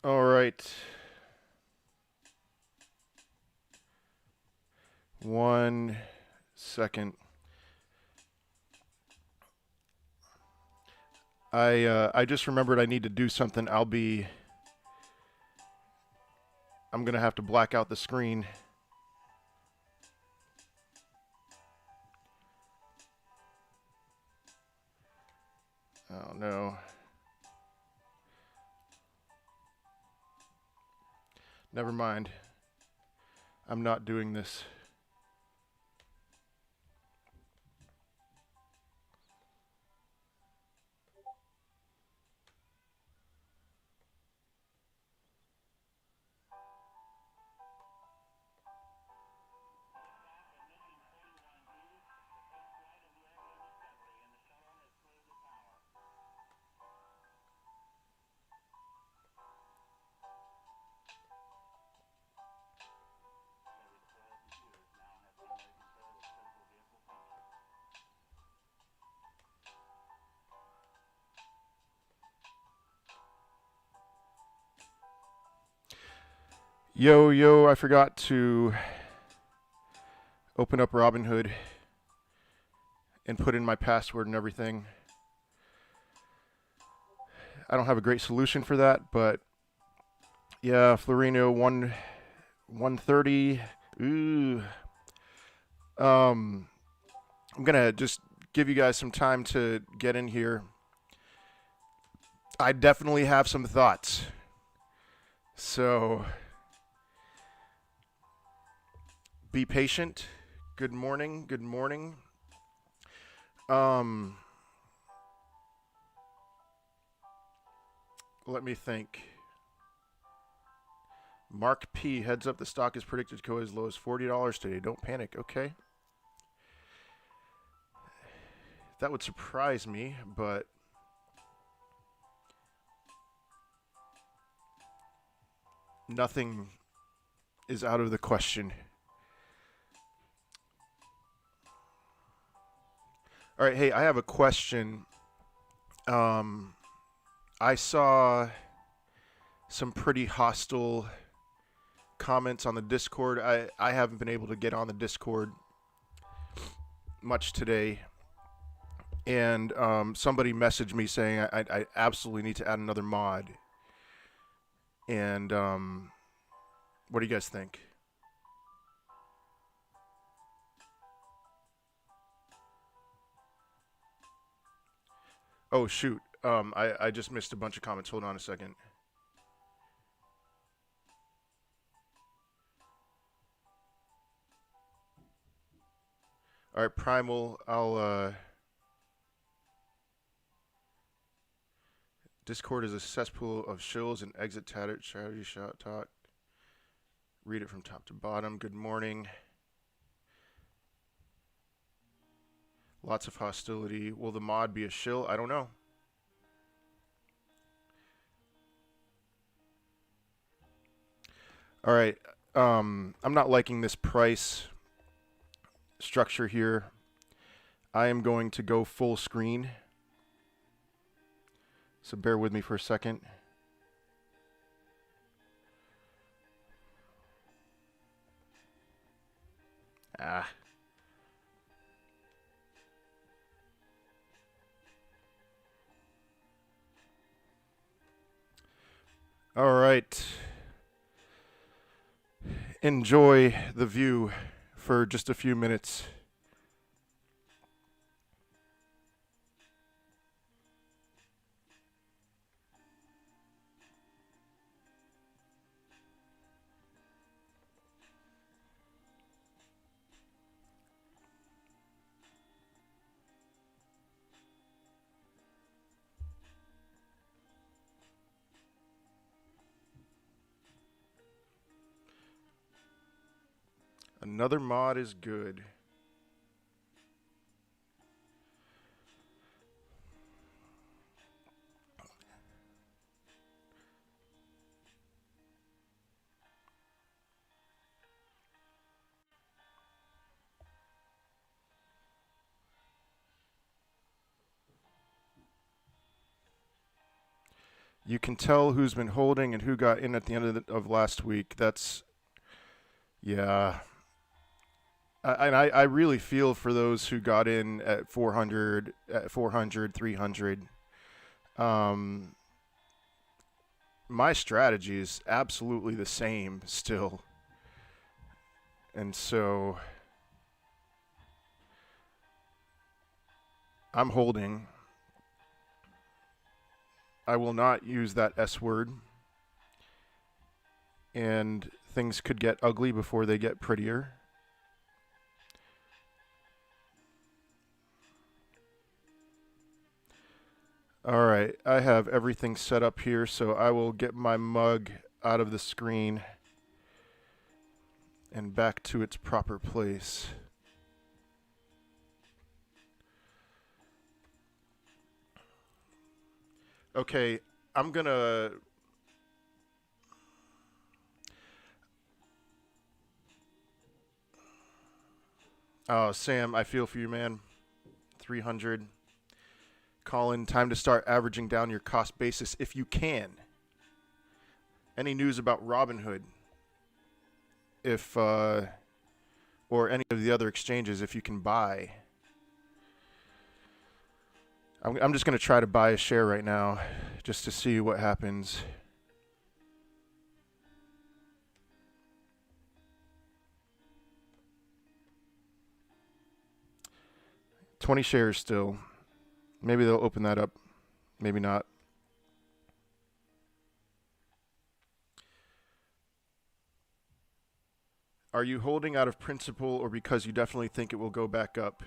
All right. 1 second. I just remembered I need to do something. I'm gonna have to black out the screen. Oh no. Never mind. I'm not doing this. Yo, I forgot to open up Robinhood and put in my password and everything. I don't have a great solution for that, but yeah, Florino 130. Ooh. I'm gonna just give you guys some time to get in here. I definitely have some thoughts. So be patient. Good morning. Good morning. Let me think. Mark P. Heads up, the stock is predicted to go as low as $40 today. Don't panic. Okay. That would surprise me, but nothing is out of the question. All right, hey, I have a question. I saw some pretty hostile comments on the Discord. I haven't been able to get on the Discord much today. And somebody messaged me saying I absolutely need to add another mod. And what do you guys think? Oh, shoot. I just missed a bunch of comments. Hold on a second. All right, Primal, Discord is a cesspool of shills and exit tattered strategy shot talk. Read it from top to bottom. Good morning. Lots of hostility. Will the mod be a shill? I don't know. All right. I'm not liking this price structure here. I am going to go full screen. So bear with me for a second. Ah. All right. Enjoy the view for just a few minutes. Another mod is good. You can tell who's been holding and who got in at the end of last week. That's, yeah. I really feel for those who got in at 400, 300. My strategy is absolutely the same still. And so I'm holding. I will not use that S word. And things could get ugly before they get prettier. All right, I have everything set up here, so I will get my mug out of the screen and back to its proper place. Okay, I'm gonna... Oh, Sam, I feel for you, man. 300. Colin, time to start averaging down your cost basis if you can. Any news about Robinhood? If, or any of the other exchanges, if you can buy. I'm just going to try to buy a share right now just to see what happens. $20 shares still. Maybe they'll open that up. Maybe not. Are you holding out of principle or because you definitely think it will go back up?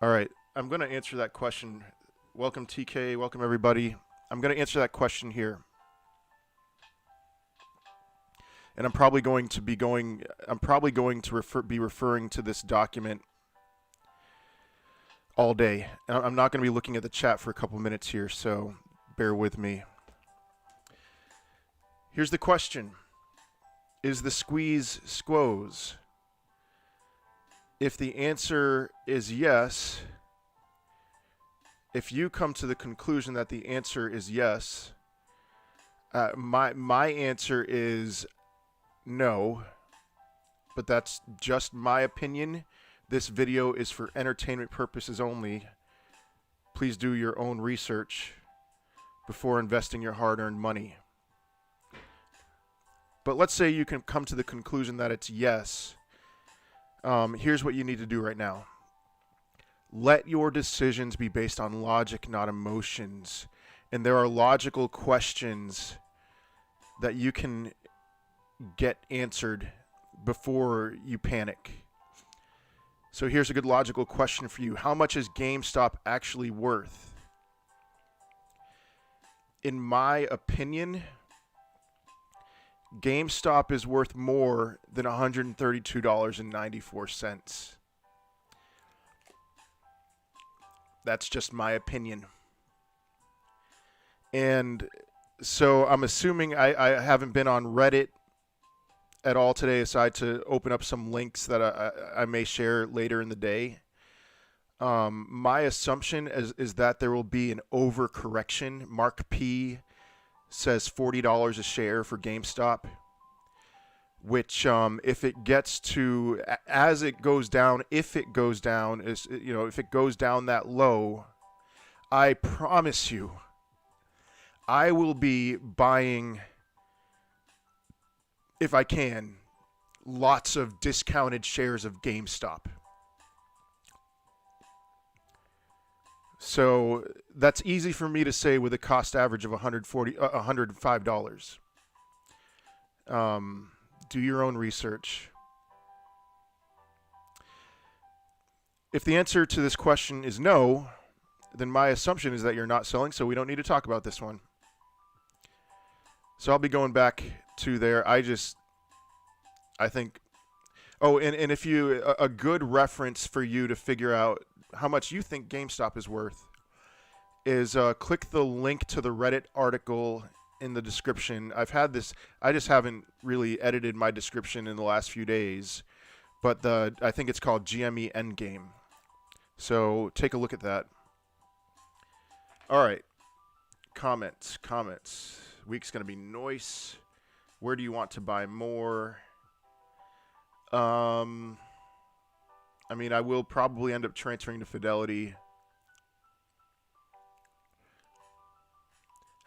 All right, I'm going to answer that question. Welcome, TK. Welcome, everybody. I'm going to answer that question here. And I'm probably going to be referring to this document all day. And I'm not going to be looking at the chat for a couple minutes here, so bear with me. Here's the question. Is the squeeze squoze? If the answer is yes, if you come to the conclusion that the answer is yes, my answer is no, but that's just my opinion. This video is for entertainment purposes only. Please do your own research before investing your hard-earned money. But let's say you can come to the conclusion that it's yes. Here's what you need to do right now. Let your decisions be based on logic, not emotions. And there are logical questions that you can get answered before you panic. So here's a good logical question for you. How much is GameStop actually worth? In my opinion, GameStop is worth more than $132.94. That's just my opinion. And so I'm assuming I haven't been on Reddit at all today, aside to open up some links that I may share later in the day. My assumption is that there will be an overcorrection. Mark P says $40 a share for GameStop, which if it gets to, as it goes down, if it goes down that low, I promise you, I will be buying, if I can, lots of discounted shares of GameStop. So that's easy for me to say with a cost average of $105. Do your own research. If the answer to this question is no, then my assumption is that you're not selling, so we don't need to talk about this one. So I'll be going back to there. I think, oh, and if you, a good reference for you to figure out how much you think GameStop is worth is click the link to the Reddit article in the description. I've had this, I just haven't really edited my description in the last few days, but I think it's called GME Endgame. So take a look at that. All right. Comments. Week's going to be nice. Where do you want to buy more? I mean, I will probably end up transferring to Fidelity.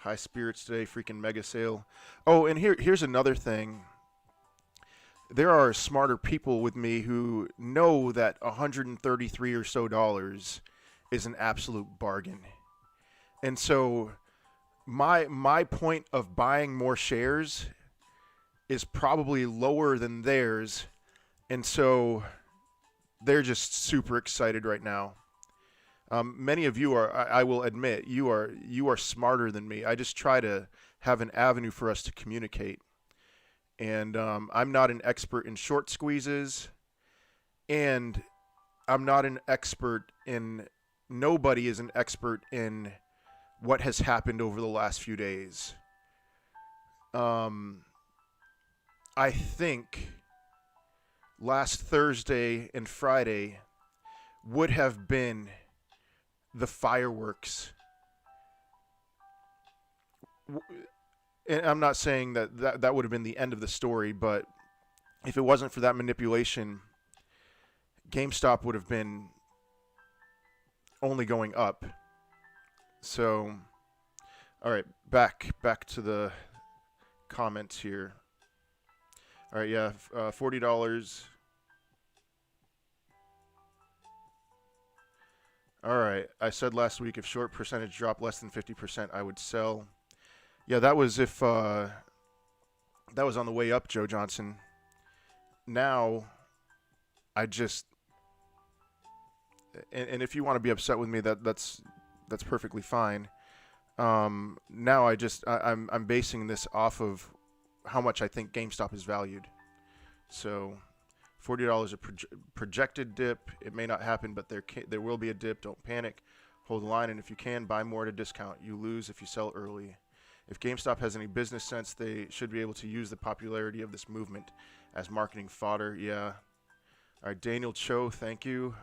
High spirits today, freaking mega sale. Oh, and here's another thing. There are smarter people with me who know that $133 or so is an absolute bargain. And so my point of buying more shares is probably lower than theirs. And so they're just super excited right now. Many of you are, I will admit, you are smarter than me. I just try to have an avenue for us to communicate. And I'm not an expert in short squeezes, and I'm not an expert in, nobody is an expert in what has happened over the last few days. I think last Thursday and Friday would have been the fireworks. And I'm not saying that would have been the end of the story, but if it wasn't for that manipulation, GameStop would have been only going up. So, all right, back to the comments here. All right, yeah, $40. All right, I said last week if short percentage dropped less than 50%, I would sell. Yeah, that was if that was on the way up, Joe Johnson. Now, I just and if you want to be upset with me, that's perfectly fine. Now I'm basing this off of how much I think GameStop is valued. So, $40 a projected dip. It may not happen, but there will be a dip. Don't panic. Hold the line, and if you can, buy more at a discount. You lose if you sell early. If GameStop has any business sense, they should be able to use the popularity of this movement as marketing fodder. Yeah. All right, Daniel Cho, thank you.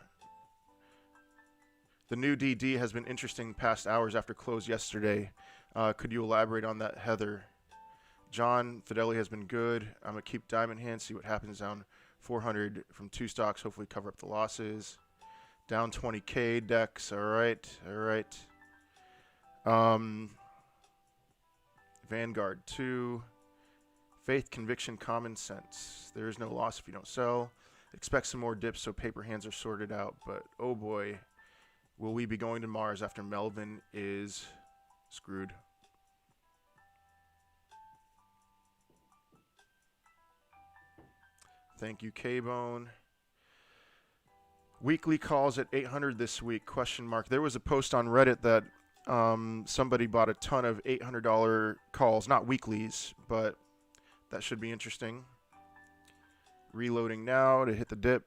The new DD has been interesting past hours after close yesterday. Could you elaborate on that, Heather? John, Fidelity has been good. I'm going to keep Diamond Hand, see what happens down 400 from two stocks, hopefully cover up the losses. Down 20K, Dex, all right. Vanguard 2. Faith, conviction, common sense. There is no loss if you don't sell. Expect some more dips so paper hands are sorted out, but oh boy, will we be going to Mars after Melvin is screwed. Thank you, K-Bone. Weekly calls at 800 this week, question mark. There was a post on Reddit that somebody bought a ton of $800 calls, not weeklies, but that should be interesting. Reloading now to hit the dip.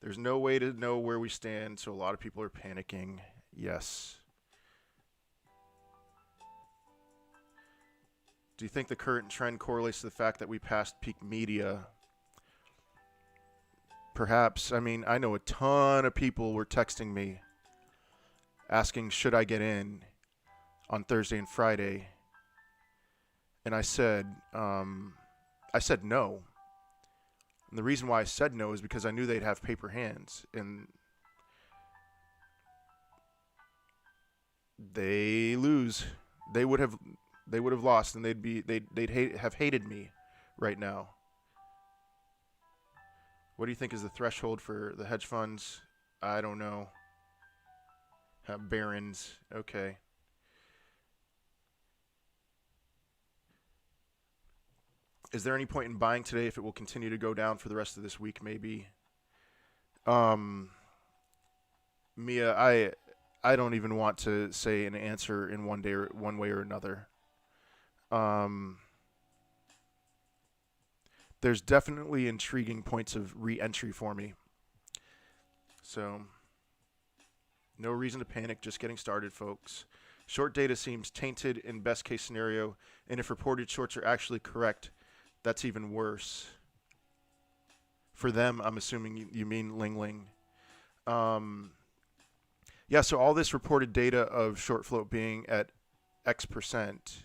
There's no way to know where we stand, so a lot of people are panicking. Yes. Do you think the current trend correlates to the fact that we passed peak media? Perhaps. I mean, I know a ton of people were texting me asking, should I get in on Thursday and Friday? And I said no. And the reason why I said no is because I knew they'd have paper hands, and they lose. They would have lost, and they'd have hated me right now. What do you think is the threshold for the hedge funds? I don't know. Barons. Okay. Is there any point in buying today if it will continue to go down for the rest of this week? Maybe. Mia, I don't even want to say an answer in one way or another. There's definitely intriguing points of re-entry for me. So, no reason to panic, just getting started, folks. Short data seems tainted in best case scenario, and if reported shorts are actually correct, that's even worse. For them, I'm assuming you mean Ling Ling. Yeah, so all this reported data of short float being at X percent,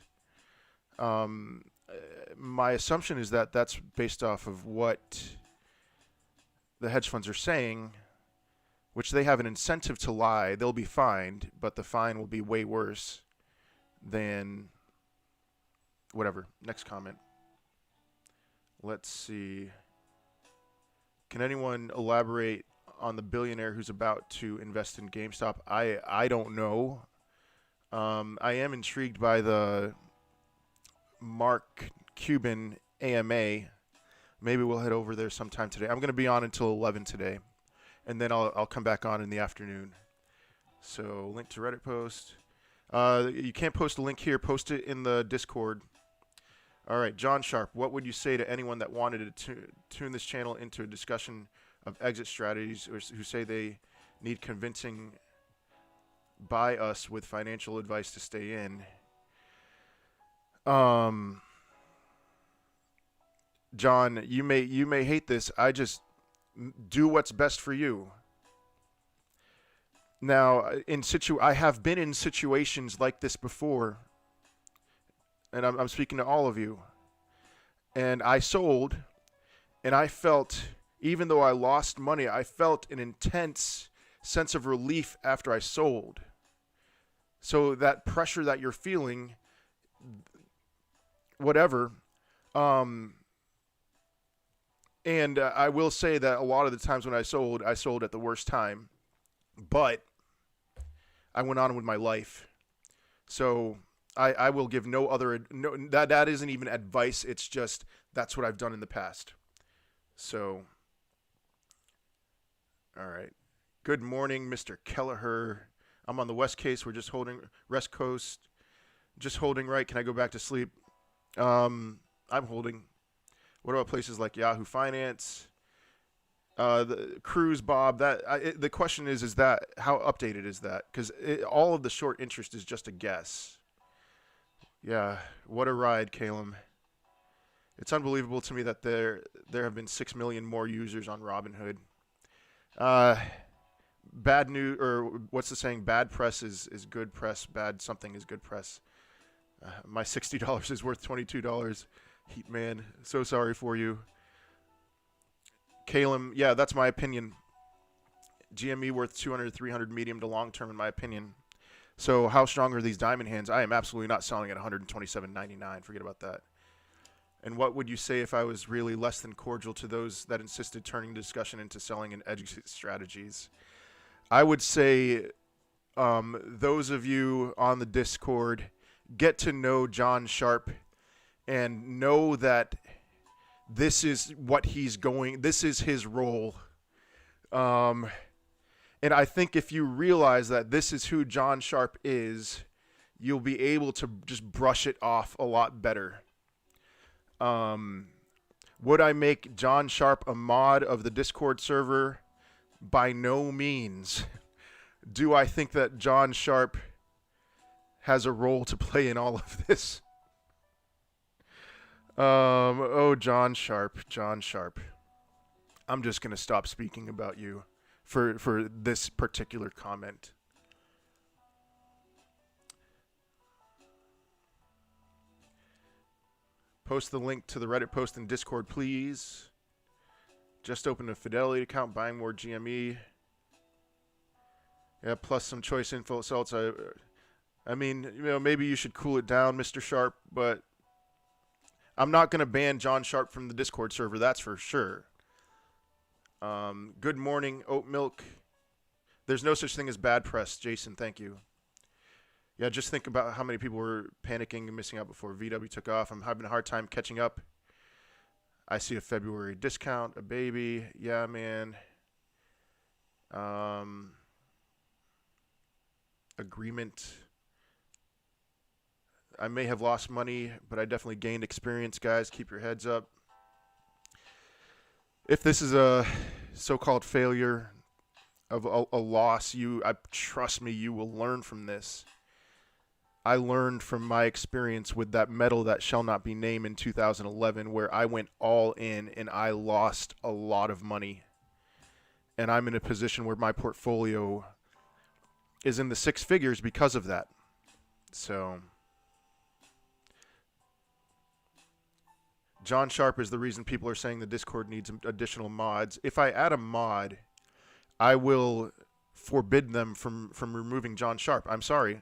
my assumption is that that's based off of what the hedge funds are saying, which they have an incentive to lie. They'll be fined, but the fine will be way worse than whatever. Next comment. Let's see. Can anyone elaborate on the billionaire who's about to invest in GameStop? I don't know. I am intrigued by the Mark Cuban AMA. Maybe we'll head over there sometime today. I'm going to be on until 11 today, and then I'll come back on in the afternoon. So link to Reddit post. You can't post a link here. Post it in the Discord. All right, John Sharp, what would you say to anyone that wanted to tune this channel into a discussion of exit strategies, or who say they need convincing by us with financial advice to stay in? John, you may hate this. I just do what's best for you. Now, I have been in situations like this before, and I'm speaking to all of you. And I sold, and I felt, even though I lost money, I felt an intense sense of relief after I sold. So that pressure that you're feeling, whatever, and I will say that a lot of the times when I sold at the worst time, but I went on with my life. So I will give no other, no, that isn't even advice. It's just, that's what I've done in the past. So, all right. Good morning, Mr. Kelleher. I'm on the West Coast. We're just holding, West Coast, just holding right. Can I go back to sleep? I'm holding. What about places like Yahoo Finance? The Cruise, Bob, the question is that, how updated is that? Because all of the short interest is just a guess. Yeah, what a ride, Calum. It's unbelievable to me that there have been 6 million more users on Robinhood. Bad news, or what's the saying? Bad press is good press. Bad something is good press. My $60 is worth $22. Heat man, so sorry for you. Calum, yeah, that's my opinion. GME worth 200, 300 medium to long term in my opinion. So how strong are these diamond hands? I am absolutely not selling at $127.99. Forget about that. And what would you say if I was really less than cordial to those that insisted turning the discussion into selling and exit strategies? I would say those of you on the Discord, get to know John Sharp and know that this is what he's going, this is his role. And I think if you realize that this is who John Sharp is, you'll be able to just brush it off a lot better. Would I make John Sharp a mod of the Discord server? By no means. Do I think that John Sharp has a role to play in all of this? Oh, John Sharp, John Sharp. I'm just going to stop speaking about you for this particular comment. Post the link to the Reddit post in Discord, please. Just opened a Fidelity account, buying more GME. Yeah, plus some choice info salts. I mean, you know, maybe you should cool it down, Mr. Sharp, but I'm not going to ban John Sharp from the Discord server, that's for sure. Good morning, oat milk. There's no such thing as bad press, Jason, thank you. Yeah, just think about how many people were panicking and missing out before VW took off. I'm having a hard time catching up. I see a February discount, a baby. Yeah, man. Agreement. I may have lost money, but I definitely gained experience, guys. Keep your heads up. If this is a so-called failure of a loss, trust me, you will learn from this. I learned from my experience with that metal that shall not be named in 2011, where I went all in and I lost a lot of money. And I'm in a position where my portfolio is in the six figures because of that. So John Sharp is the reason people are saying the Discord needs additional mods. If I add a mod, I will forbid them from removing John Sharp. I'm sorry.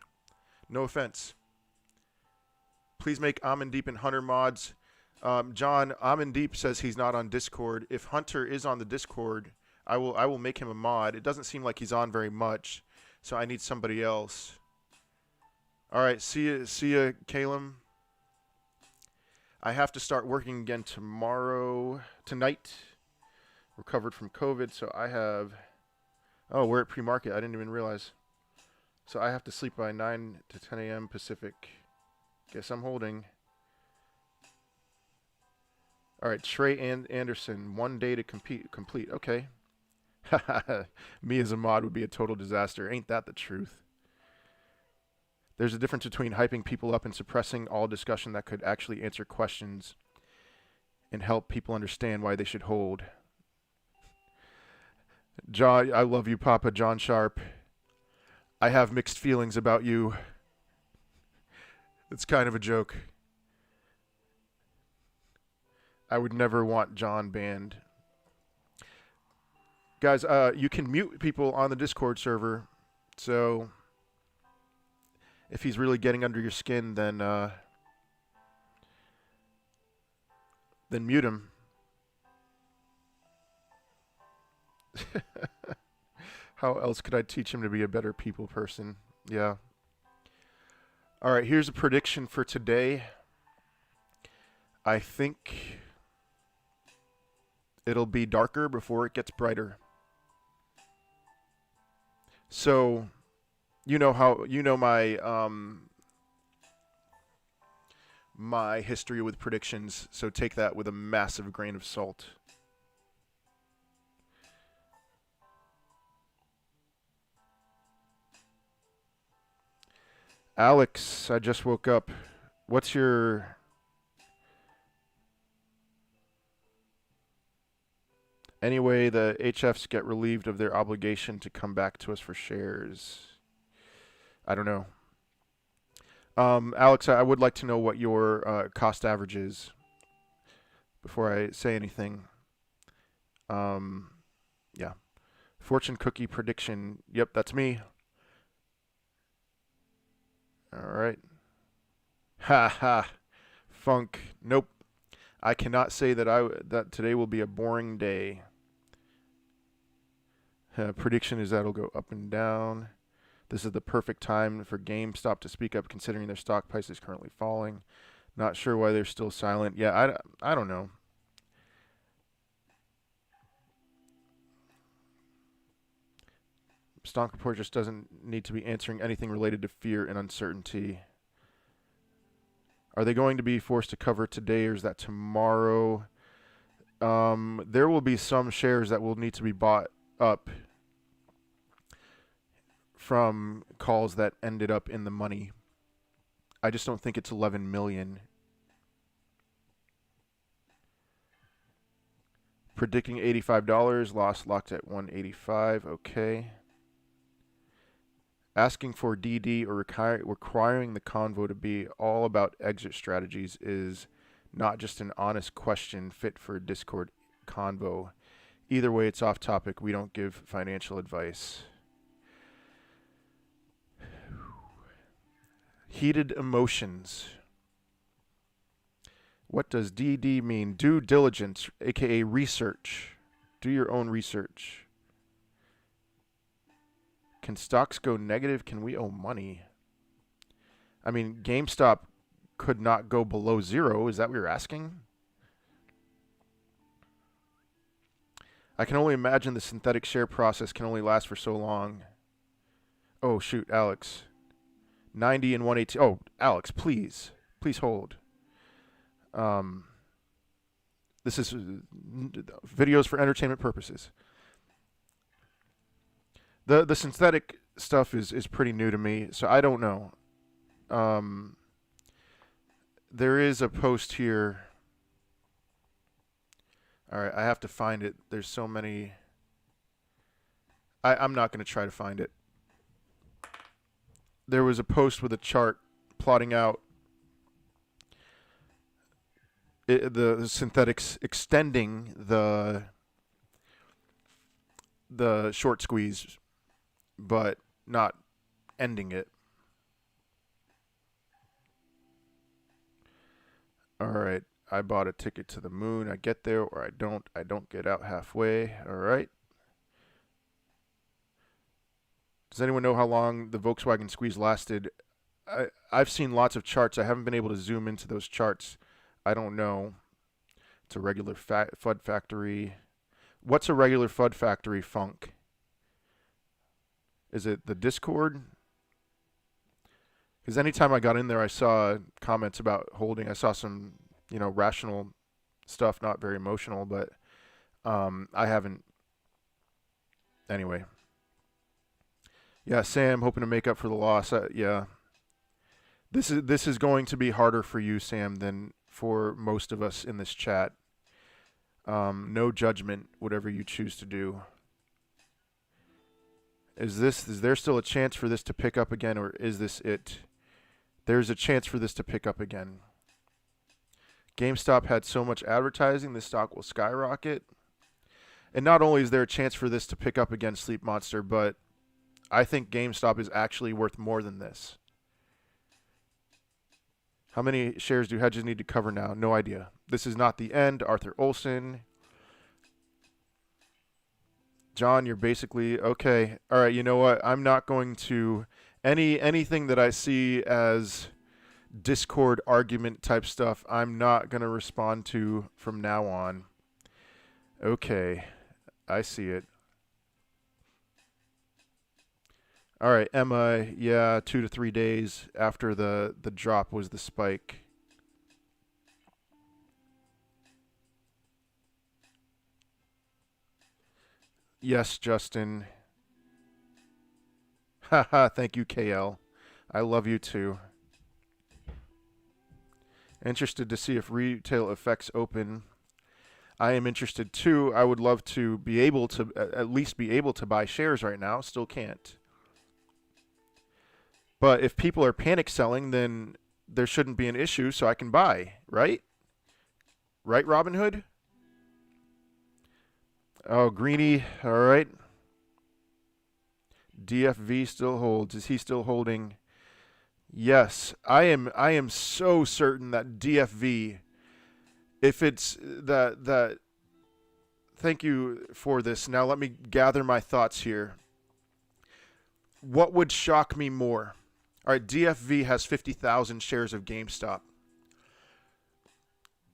No offense. Please make Amandeep and Hunter mods. John, Amandeep says he's not on Discord. If Hunter is on the Discord, I will make him a mod. It doesn't seem like he's on very much, so I need somebody else. All right, see ya, Calum. I have to start working again tonight. Recovered from COVID, so I have... Oh, we're at pre-market. I didn't even realize. So I have to sleep by 9 to 10 a.m. Pacific. Guess I'm holding. All right, Trey Anderson, 1 day to complete. Okay. Me as a mod would be a total disaster. Ain't that the truth? There's a difference between hyping people up and suppressing all discussion that could actually answer questions and help people understand why they should hold. John, I love you, Papa John Sharp. I have mixed feelings about you. It's kind of a joke. I would never want John banned. Guys, you can mute people on the Discord server, so if he's really getting under your skin, then mute him. How else could I teach him to be a better people person? Yeah. All right, here's a prediction for today. I think it'll be darker before it gets brighter. So, you know my my history with predictions, so take that with a massive grain of salt. Alex, I just woke up. What's your... Anyway, the HFs get relieved of their obligation to come back to us for shares. I don't know. Alex, I would like to know what your cost average is before I say anything. Yeah. Fortune cookie prediction. Yep, that's me. All right. Ha ha. Funk. Nope. I cannot say that today will be a boring day. Prediction is that it'll go up and down. This is the perfect time for GameStop to speak up, considering their stock price is currently falling. Not sure why they're still silent. Yeah, I don't know. Stock report just doesn't need to be answering anything related to fear and uncertainty. Are they going to be forced to cover today, or is that tomorrow? There will be some shares that will need to be bought up from calls that ended up in the money. I just don't think it's 11 million. Predicting $85, loss locked at 185. Okay. Asking for DD or requiring the convo to be all about exit strategies is not just an honest question fit for a Discord convo. Either way, it's off topic. We don't give financial advice. Heated emotions. What does DD mean? Due diligence, aka research. Do your own research. Can stocks go negative? Can we owe money? I mean, GameStop could not go below 0. Is that what you're asking? I can only imagine the synthetic share process can only last for so long. Oh, shoot, Alex. 90 and 118. Oh, Alex, please. Please hold. This is videos for entertainment purposes. The synthetic stuff is pretty new to me, so I don't know. There is a post here. All right, I have to find it. There's so many. I'm not going to try to find it. there was a post with a chart plotting out the synthetics extending the short squeeze, but not ending it. All right, I bought a ticket to the moon. I get there or I don't. I don't get out halfway. All right. Does anyone know how long the Volkswagen squeeze lasted? I've seen lots of charts. I haven't been able to zoom into those charts. I don't know. It's a regular FUD factory. What's a regular FUD factory funk? Is it the Discord? Because anytime I got in there, I saw comments about holding. I saw some, rational stuff, not very emotional, but I haven't. Anyway. Yeah, Sam, hoping to make up for the loss. Yeah. This is going to be harder for you, Sam, than for most of us in this chat. No judgment, whatever you choose to do. Is there still a chance for this to pick up again, or is this it? There's a chance for this to pick up again. GameStop had so much advertising, this stock will skyrocket. And not only is there a chance for this to pick up again, Sleep Monster, but I think GameStop is actually worth more than this. How many shares do hedges need to cover now? No idea. This is not the end. Arthur Olson. John, you're basically okay. All right, you know what? I'm not going to anything that I see as Discord argument type stuff, I'm not going to respond to from now on. Okay. I see it. All right, Emma, yeah, 2 to 3 days after the drop was the spike. Yes, Justin. Haha, thank you, KL. I love you too. Interested to see if retail effects open. I am interested too. I would love to be able to at least be able to buy shares right now. Still can't. But if people are panic selling, then there shouldn't be an issue, so I can buy, right? Right, Robin Hood? Oh, Greeny, all right. DFV still holds. Is he still holding? Yes, I am so certain that DFV, if it's that thank you for this. Now let me gather my thoughts here. What would shock me more? All right, DFV has 50,000 shares of GameStop.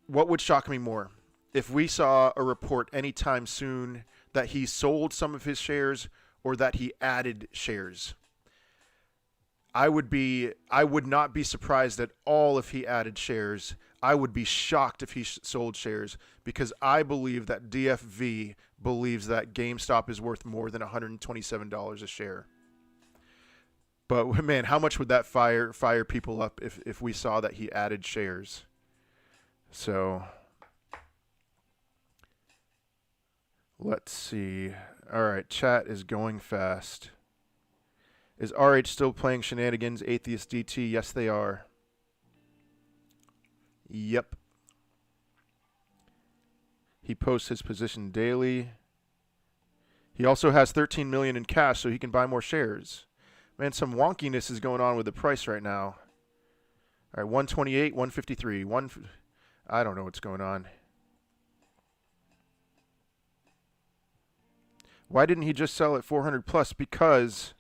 What would shock me more? If we saw a report anytime soon that he sold some of his shares or that he added shares. I would not be surprised at all if he added shares. I would be shocked if he sold shares because I believe that DFV believes that GameStop is worth more than $127 a share. But man, how much would that fire people up if we saw that he added shares? So let's see. All right, chat is going fast. Is RH still playing shenanigans? Atheist DT? Yes, they are. Yep. He posts his position daily. He also has 13 million in cash, so he can buy more shares. Man, some wonkiness is going on with the price right now. All right, 128, 153. I don't know what's going on. Why didn't he just sell at 400 plus? Because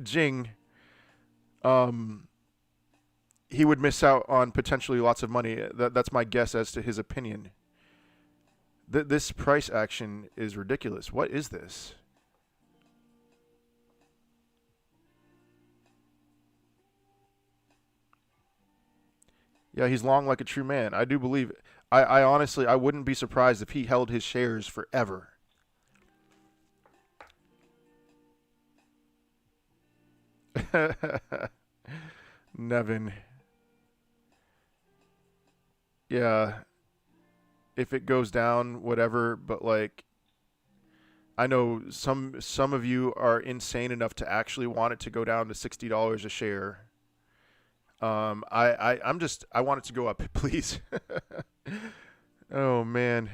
Jing, he would miss out on potentially lots of money. That's my guess as to his opinion. This price action is ridiculous. What is this? Yeah, he's long like a true man. I do believe it. I honestly, I wouldn't be surprised if he held his shares forever. Nevin. Yeah. If it goes down, whatever, but like, I know some of you are insane enough to actually want it to go down to $60 a share. I want it to go up, please. Oh man.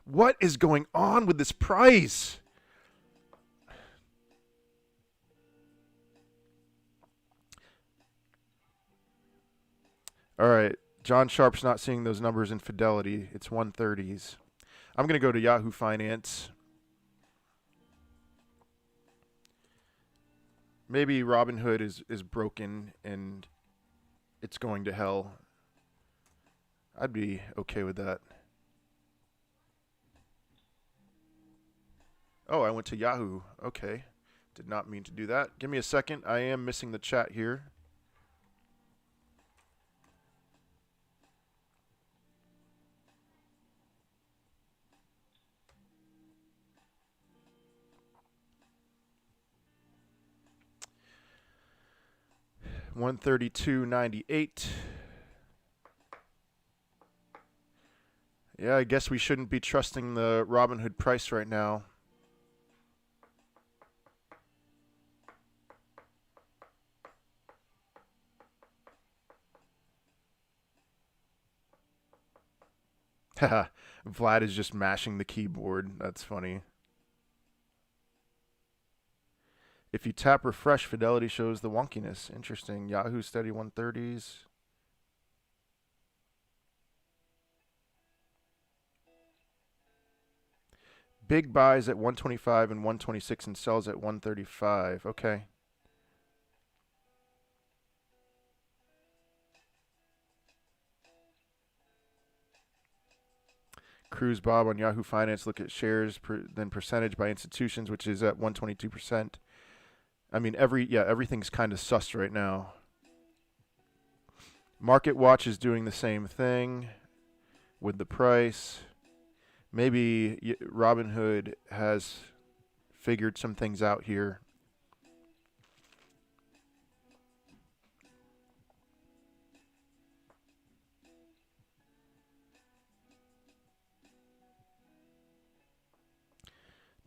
What is going on with this price? All right. John Sharp's not seeing those numbers in Fidelity. It's 130s. I'm going to go to Yahoo Finance. Maybe Robinhood is broken and it's going to hell. I'd be okay with that. Oh, I went to Yahoo. Okay. Did not mean to do that. Give me a second. I am missing the chat here. $132.98. Yeah, I guess we shouldn't be trusting the Robinhood price right now. Haha, Vlad is just mashing the keyboard. That's funny. If you tap refresh, Fidelity shows the wonkiness. Interesting. Yahoo steady 130s. Big buys at 125 and 126 and sells at 135. Okay. Cruise Bob on Yahoo Finance. Look at shares, then percentage by institutions, which is at 122%. I mean, everything's kind of sus right now. Market Watch is doing the same thing with the price. Maybe Robinhood has figured some things out here.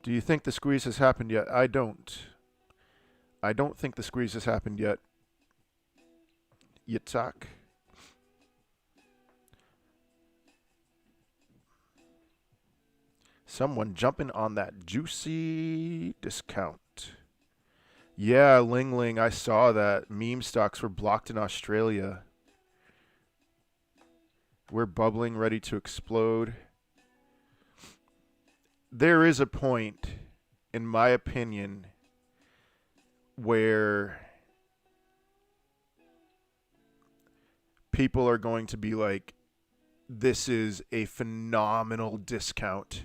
Do you think the squeeze has happened yet? I don't. I don't think the squeeze has happened yet. Yitzhak. Someone jumping on that juicy discount. Yeah, Ling Ling, I saw that. Meme stocks were blocked in Australia. We're bubbling, ready to explode. There is a point, in my opinion, where people are going to be like, this is a phenomenal discount.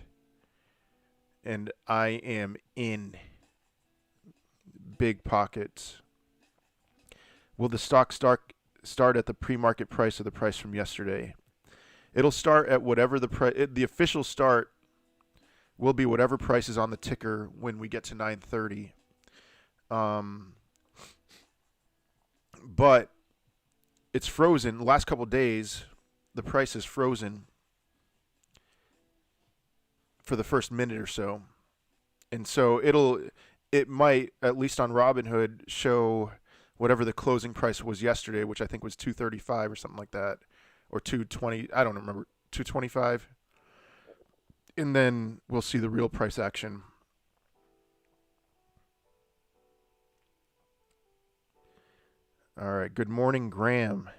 And I am in big pockets. Will the stock start at the pre-market price or the price from yesterday? It'll start at whatever the official start will be whatever price is on the ticker when we get to 9:30. But it's frozen. The last couple of days, the price is frozen for the first minute or so. And so it might, at least on Robinhood, show whatever the closing price was yesterday, which I think was 235 or something like that, or 220. I don't remember, 225. And then we'll see the real price action. All right. Good morning, Graham.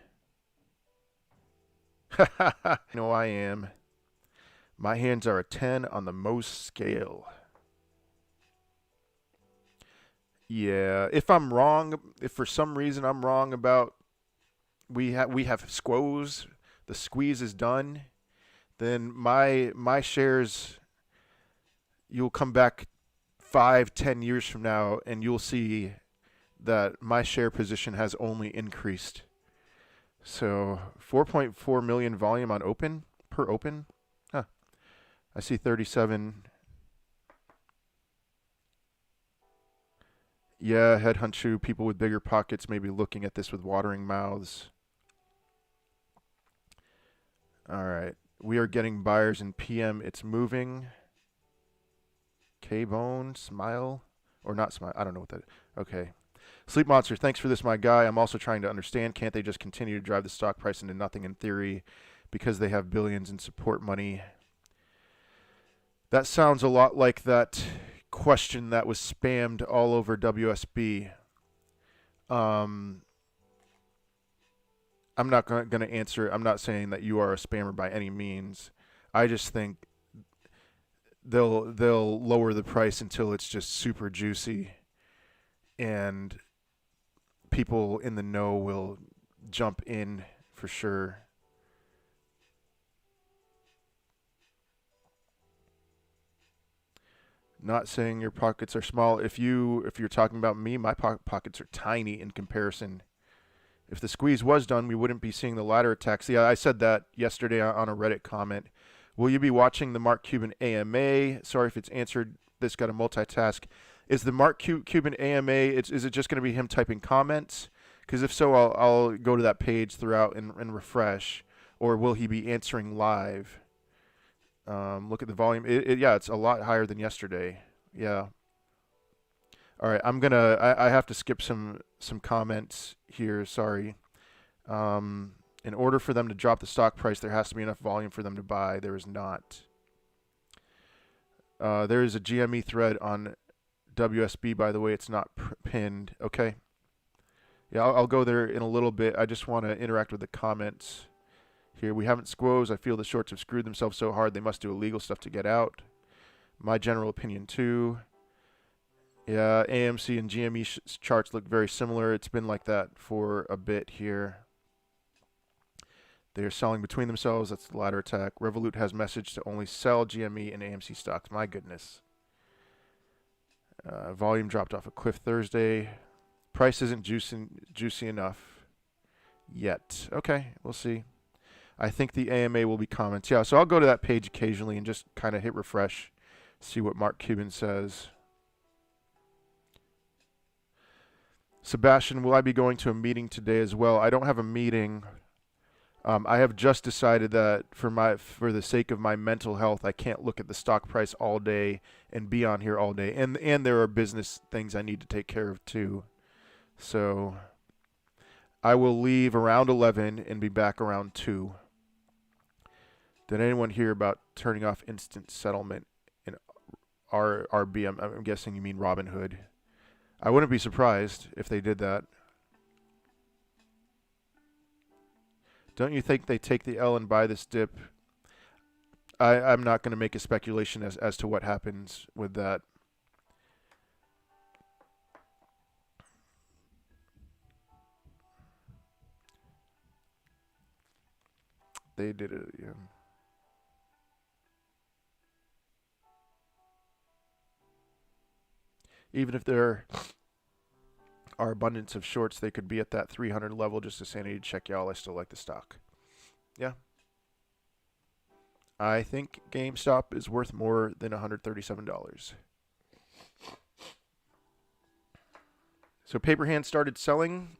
No, I am. My hands are a 10 on the most scale. Yeah. If I'm wrong, if for some reason I'm wrong about we have squoze, the squeeze is done, then my shares, you'll come back 5-10 years from now and you'll see that my share position has only increased. So 4.4 million volume on open per open. Huh. I see 37. Yeah, headhunt shoe. People with bigger pockets may be looking at this with watering mouths. All right. We are getting buyers in PM. It's moving. K-Bone, Smile, or not Smile. I don't know what that is. Okay. Sleep Monster, thanks for this, my guy. I'm also trying to understand. Can't they just continue to drive the stock price into nothing in theory because they have billions in support money? That sounds a lot like that question that was spammed all over WSB. I'm not going to answer. I'm not saying that you are a spammer by any means. I just think they'll lower the price until it's just super juicy, and people in the know will jump in for sure. Not saying your pockets are small. If you're talking about me, my pockets are tiny in comparison. If the squeeze was done, we wouldn't be seeing the ladder attacks. Yeah, I said that yesterday on a Reddit comment. Will you be watching the Mark Cuban AMA? Sorry if it's answered. This got a multitask. Is the Mark Cuban AMA? Is it just going to be him typing comments? Because if so, I'll go to that page throughout and refresh. Or will he be answering live? Look at the volume. Yeah, it's a lot higher than yesterday. Yeah. All right, I have to skip some comments here. Sorry. In order for them to drop the stock price, there has to be enough volume for them to buy. There is not. There is a GME thread on WSB, by the way. It's not pinned. Okay. Yeah, I'll go there in a little bit. I just want to interact with the comments here. We haven't squoze. I feel the shorts have screwed themselves so hard they must do illegal stuff to get out. My general opinion, too. Yeah, AMC and GME charts look very similar. It's been like that for a bit here. They are selling between themselves. That's the ladder attack. Revolut has message to only sell GME and AMC stocks. My goodness. Volume dropped off a cliff Thursday. Price isn't juicy enough yet. Okay, we'll see. I think the AMA will be comments. Yeah, so I'll go to that page occasionally and just kind of hit refresh, see what Mark Cuban says. Sebastian, will I be going to a meeting today as well? I don't have a meeting. I have just decided that for the sake of my mental health, I can't look at the stock price all day and be on here all day. And there are business things I need to take care of too. So I will leave around 11 and be back around 2. Did anyone hear about turning off instant settlement in RB? I'm guessing you mean Robinhood. I wouldn't be surprised if they did that. Don't you think they take the L and buy this dip? I'm not going to make a speculation as to what happens with that. They did it, yeah. Even if there are abundance of shorts, they could be at that 300 level. Just a sanity check, y'all. I still like the stock. Yeah. I think GameStop is worth more than $137. So Paper Hand started selling.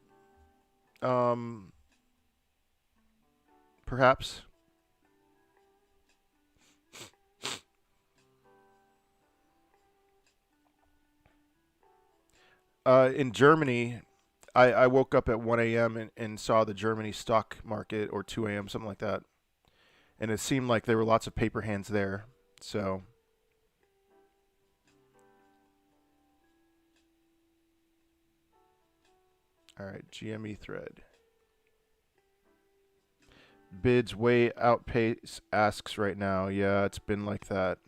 Perhaps. In Germany, I woke up at 1 a.m. and saw the Germany stock market, or 2 a.m., something like that. And it seemed like there were lots of paper hands there. So all right, GME thread. Bids way outpace asks right now. Yeah, it's been like that.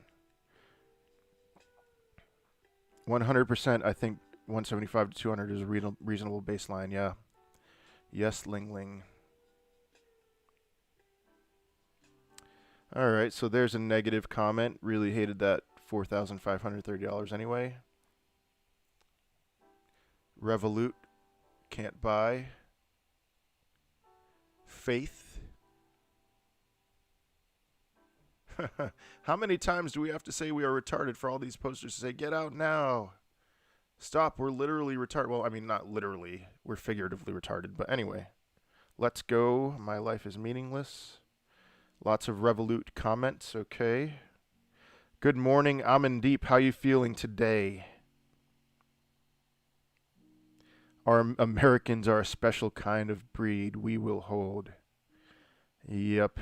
100%, I think 175 to 200 is a reasonable baseline. Yeah. Yes, Ling Ling. All right, so there's a negative comment. Really hated that $4,530 anyway. Revolut, can't buy. Faith. How many times do we have to say we are retarded for all these posters to say, get out now? Stop, we're literally retarded. Well, I mean, not literally. We're figuratively retarded. But anyway, let's go. My life is meaningless. Lots of Revolut comments. Okay. Good morning. I'm in deep. How you feeling today? Our Americans are a special kind of breed. We will hold. Yep.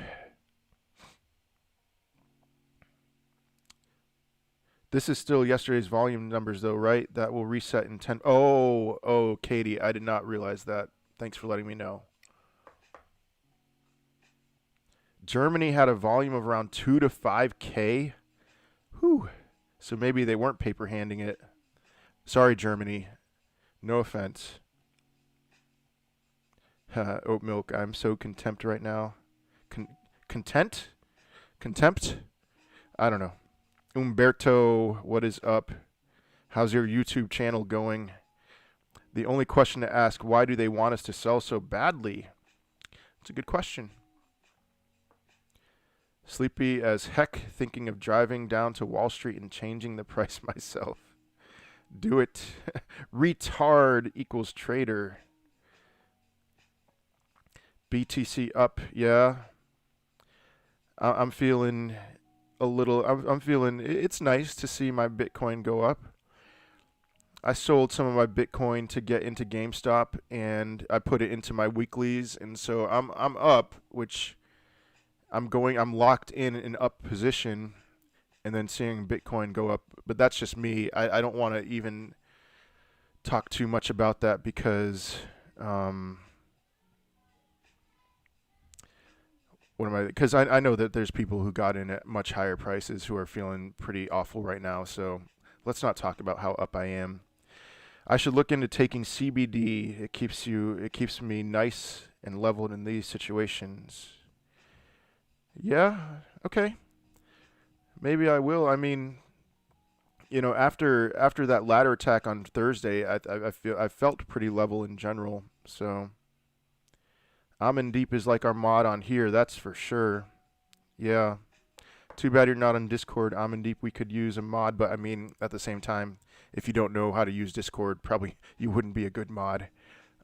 This is still yesterday's volume numbers, though, right? That will reset in 10. Oh, Katie, I did not realize that. Thanks for letting me know. Germany had a volume of around 2 to 5K. Whew. So maybe they weren't paper handing it. Sorry, Germany. No offense. Oat milk. I'm so contempt right now. Content? Contempt? I don't know. Umberto, what is up? How's your YouTube channel going? The only question to ask, why do they want us to sell so badly? It's a good question. Sleepy as heck, thinking of driving down to Wall Street and changing the price myself. Do it. Retard equals trader. BTC up, yeah. I'm feeling a little, I'm feeling, it's nice to see my Bitcoin go up. I sold some of my Bitcoin to get into GameStop, and I put it into my weeklies, and so I'm up, which I'm locked in an up position, and then seeing Bitcoin go up. But that's just me. I don't want to even talk too much about that because because I know that there's people who got in at much higher prices who are feeling pretty awful right now. So let's not talk about how up I am. I should look into taking CBD. It keeps me nice and leveled in these situations. Yeah, okay. Maybe I will. I mean, after that ladder attack on Thursday, I felt pretty level in general. So I'm in deep is like our mod on here, that's for sure. Yeah. Too bad you're not on Discord. I'm in deep. We could use a mod, but I mean, at the same time, if you don't know how to use Discord, probably you wouldn't be a good mod.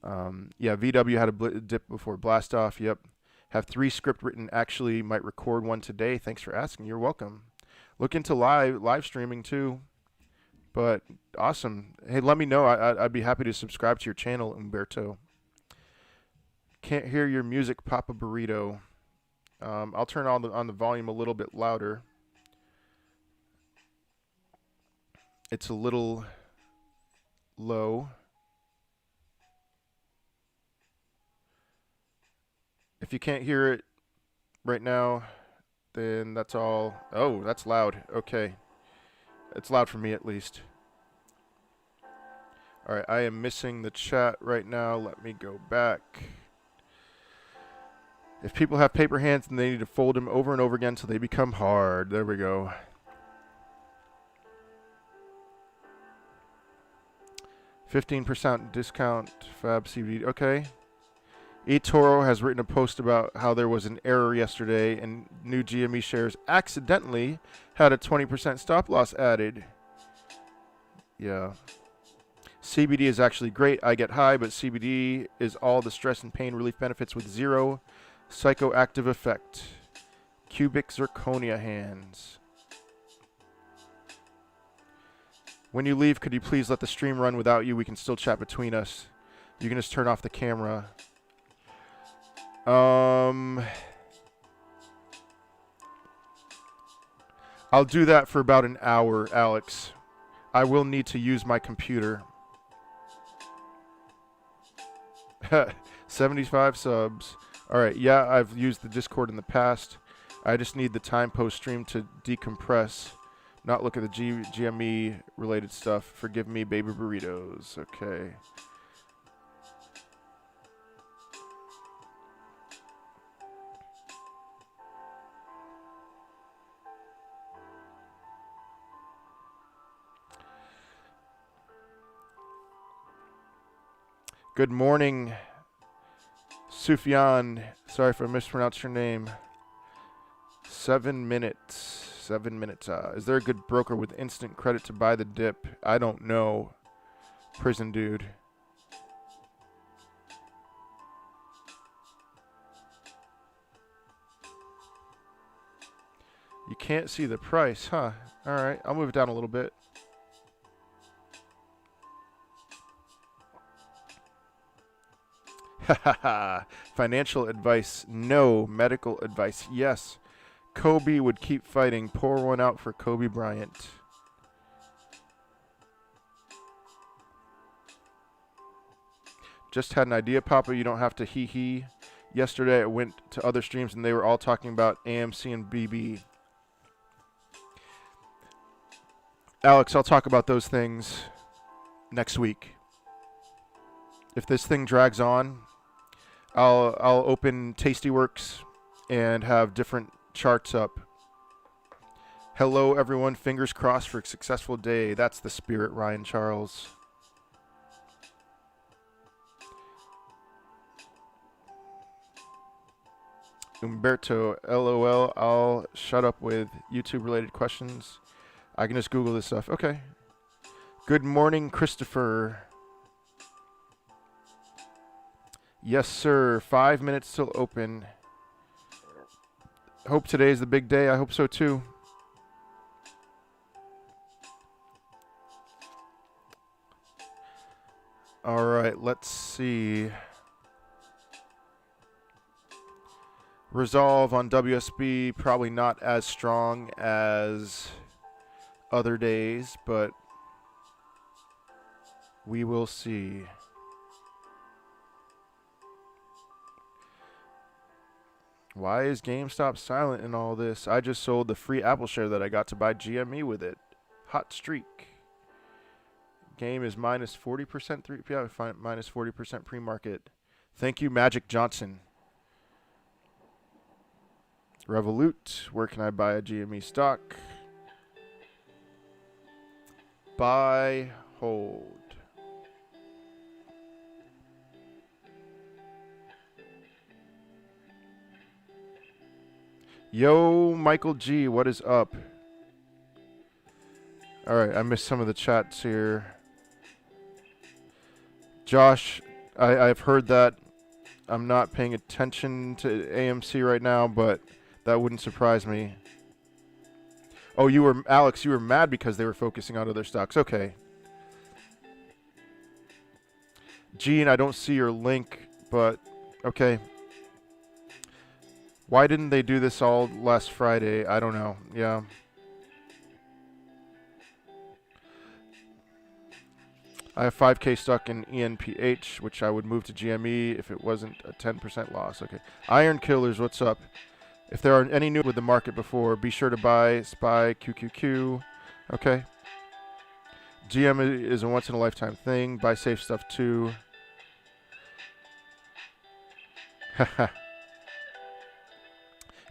Yeah, VW had a dip before blast off. Yep. Have 3 script written. Actually, might record one today. Thanks for asking. You're welcome. Look into live streaming too. But awesome. Hey, let me know. I'd be happy to subscribe to your channel, Umberto. Can't hear your music, Papa Burrito. I'll turn on the volume a little bit louder. It's a little low. If you can't hear it right now, then that's all. Oh, that's loud. Okay. It's loud for me at least. All right, I am missing the chat right now. Let me go back. If people have paper hands, then they need to fold them over and over again until they become hard. There we go. $15% discount, FEB CBD. Okay. eToro has written a post about how there was an error yesterday and new GME shares accidentally had a 20% stop loss added. Yeah. CBD is actually great. I get high, but CBD is all the stress and pain relief benefits with zero psychoactive effect. Cubic zirconia hands. When you leave, could you please let the stream run without you? We can still chat between us. You can just turn off the camera. I'll do that for about an hour, Alex. I will need to use my computer. 75 subs. Alright, yeah, I've used the Discord in the past. I just need the time post-stream to decompress. Not look at the GME related stuff. Forgive me, baby burritos. Okay. Good morning, Sufyan. Sorry if I mispronounced your name. 7 minutes. 7 minutes. Is there a good broker with instant credit to buy the dip? I don't know. Prison dude. You can't see the price, huh? All right, I'll move it down a little bit. Financial advice, no. Medical advice, yes. Kobe would keep fighting. Pour one out for Kobe Bryant. Just had an idea, Papa. You don't have to hee-hee. Yesterday I went to other streams and they were all talking about AMC and BB. Alex, I'll talk about those things next week. If this thing drags on, I'll open Tastyworks and have different charts up. Hello, everyone. Fingers crossed for a successful day. That's the spirit, Ryan Charles. Umberto, LOL. I'll shut up with YouTube-related questions. I can just Google this stuff. Okay. Good morning, Christopher. Yes, sir. 5 minutes till open. Hope today's the big day. I hope so, too. All right, let's see. Resolve on WSB, probably not as strong as other days, but we will see. Why is GameStop silent in all this? I just sold the free Apple share that I got to buy GME with it. Hot streak. Game is minus 40%. Minus 40% pre-market. Thank you, Magic Johnson. Revolut. Where can I buy a GME stock? Buy, hold. Yo, Michael G, what is up? All right, I missed some of the chats here. Josh, I've heard that. I'm not paying attention to AMC right now, but that wouldn't surprise me. Oh, Alex, you were mad because they were focusing on other stocks. Okay. Gene, I don't see your link, but okay. Why didn't they do this all last Friday? I don't know. Yeah. I have 5K stuck in ENPH, which I would move to GME if it wasn't a 10% loss. Okay. Iron Killers, what's up? If there are any new with the market before, be sure to buy SPY QQQ. Okay. GM is a once-in-a-lifetime thing. Buy safe stuff, too. Haha.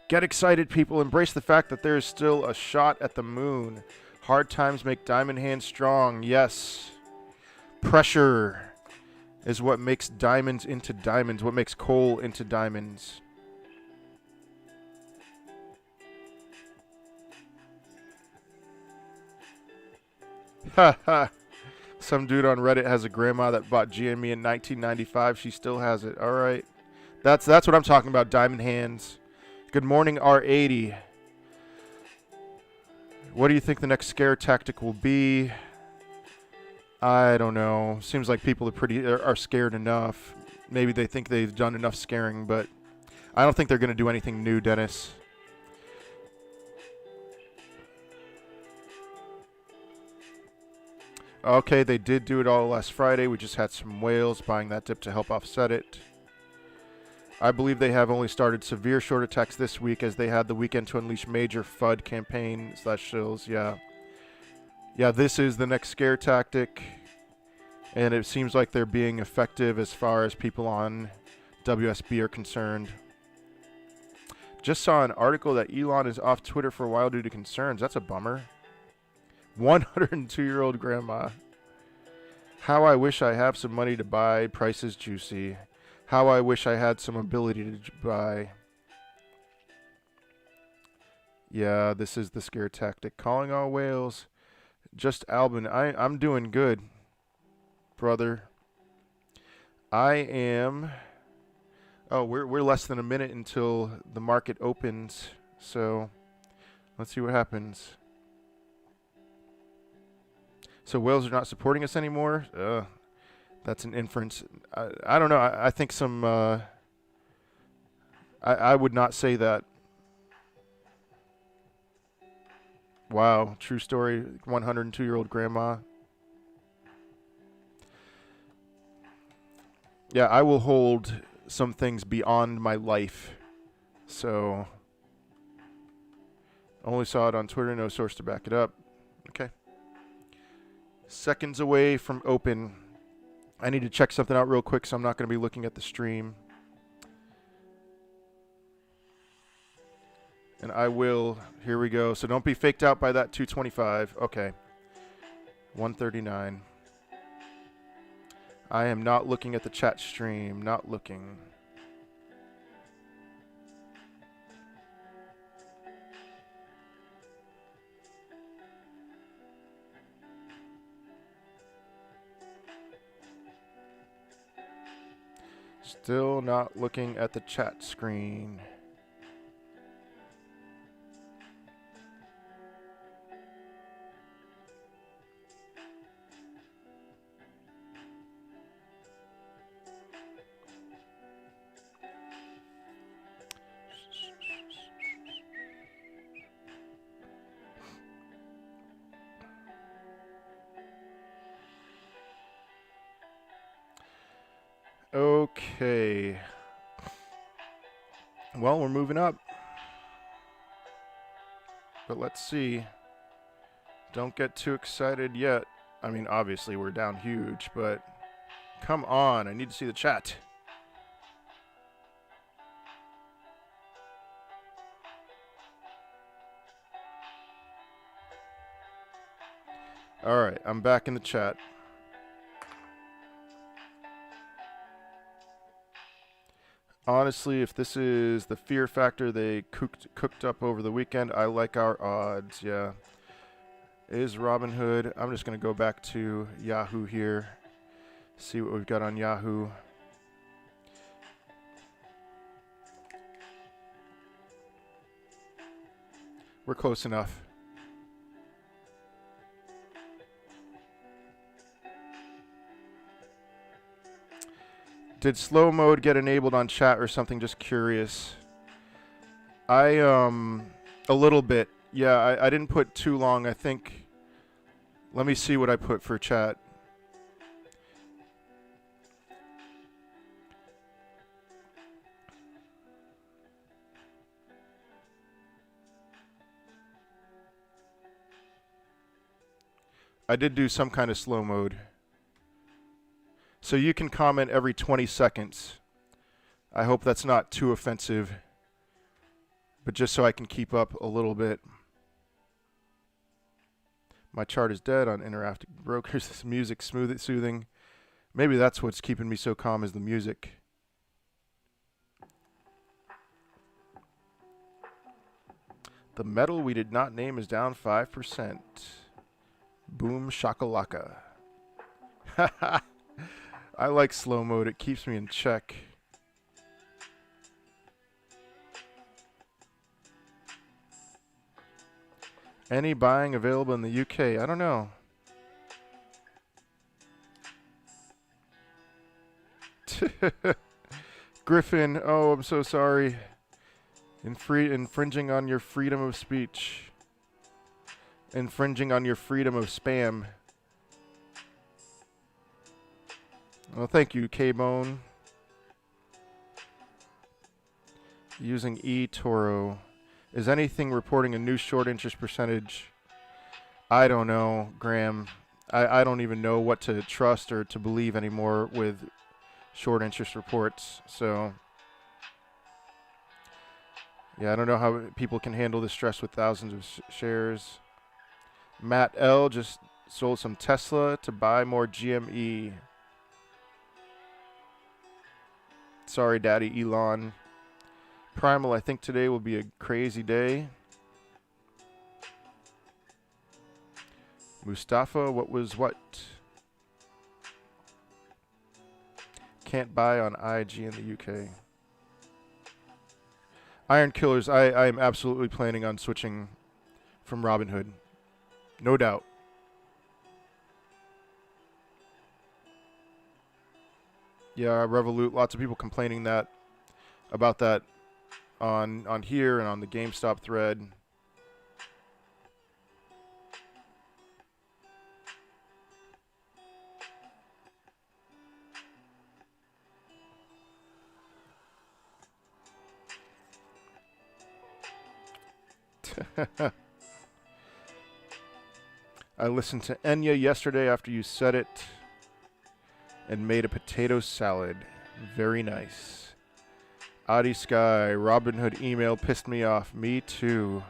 Get excited, people. Embrace the fact that there is still a shot at the moon. Hard times make diamond hands strong. Yes. Pressure is what makes diamonds into diamonds, what makes coal into diamonds. Haha. Some dude on Reddit has a grandma that bought GME in 1995. She still has it. All right. That's what I'm talking about, diamond hands. Good morning, R80. What do you think the next scare tactic will be? I don't know. Seems like people are scared enough. Maybe they think they've done enough scaring, but I don't think they're going to do anything new, Dennis. Okay, they did do it all last Friday. We just had some whales buying that dip to help offset it. I believe they have only started severe short attacks this week as they had the weekend to unleash major FUD campaign / shills. Yeah. Yeah, this is the next scare tactic. And it seems like they're being effective as far as people on WSB are concerned. Just saw an article that Elon is off Twitter for a while due to concerns. That's a bummer. 102-year-old grandma. How I wish I have some money to buy. Price is juicy. How I wish I had some ability to buy. Yeah, this is the scare tactic. Calling all whales. Just Albin. I'm doing good, brother. I am... Oh, we're less than a minute until the market opens. So Let's see what happens. So whales are not supporting us anymore? That's an inference. I don't know. I think some... I would not say that. Wow. True story. 102-year-old grandma. Yeah, I will hold some things beyond my life. So... Only saw it on Twitter. No source to back it up. Okay. Seconds away from open. I need to check something out real quick, so I'm not going to be looking at the stream. And I will. Here we go. So don't be faked out by that 225. Okay. 139. I am not looking at the chat stream. Not looking. Still not looking at the chat screen. Okay. Well, we're moving up. But let's see. Don't get too excited yet. I mean, obviously we're down huge, but come on. I need to see the chat. All right, I'm back in the chat. Honestly, if this is the fear factor they cooked up over the weekend, I like our odds, yeah. Is Robinhood. I'm just going to go back to Yahoo here. See what we've got on Yahoo. We're close enough. Did slow mode get enabled on chat or something? Just curious. A little bit. Yeah, I didn't put too long. I think, let me see what I put for chat. I did do some kind of slow mode. So you can comment every 20 seconds. I hope that's not too offensive. But just so I can keep up a little bit. My chart is dead on Interactive Brokers. This music soothing. Maybe that's what's keeping me so calm is the music. The metal we did not name is down 5%. Boom shakalaka. I like slow mode. It keeps me in check. Any buying available in the UK? I don't know. Griffin, oh, I'm so sorry. Infringing on your freedom of speech. Infringing on your freedom of spam. Well, thank you, K-Bone. Using eToro. Is anything reporting a new short interest percentage? I don't know, Graham. I don't even know what to trust or to believe anymore with short interest reports. So, yeah, I don't know how people can handle the stress with thousands of shares. Matt L. just sold some Tesla to buy more GME. Sorry, Daddy Elon. Primal, I think today will be a crazy day. Mustafa, what was what? Can't buy on IG in the UK. Iron Killers, I am absolutely planning on switching from Robinhood. No doubt. Yeah, Revolut. Lots of people complaining about that on here and on the GameStop thread. I listened to Enya yesterday after you said it and made a potato salad. Very nice. Adi Sky, Robinhood email pissed me off. Me too.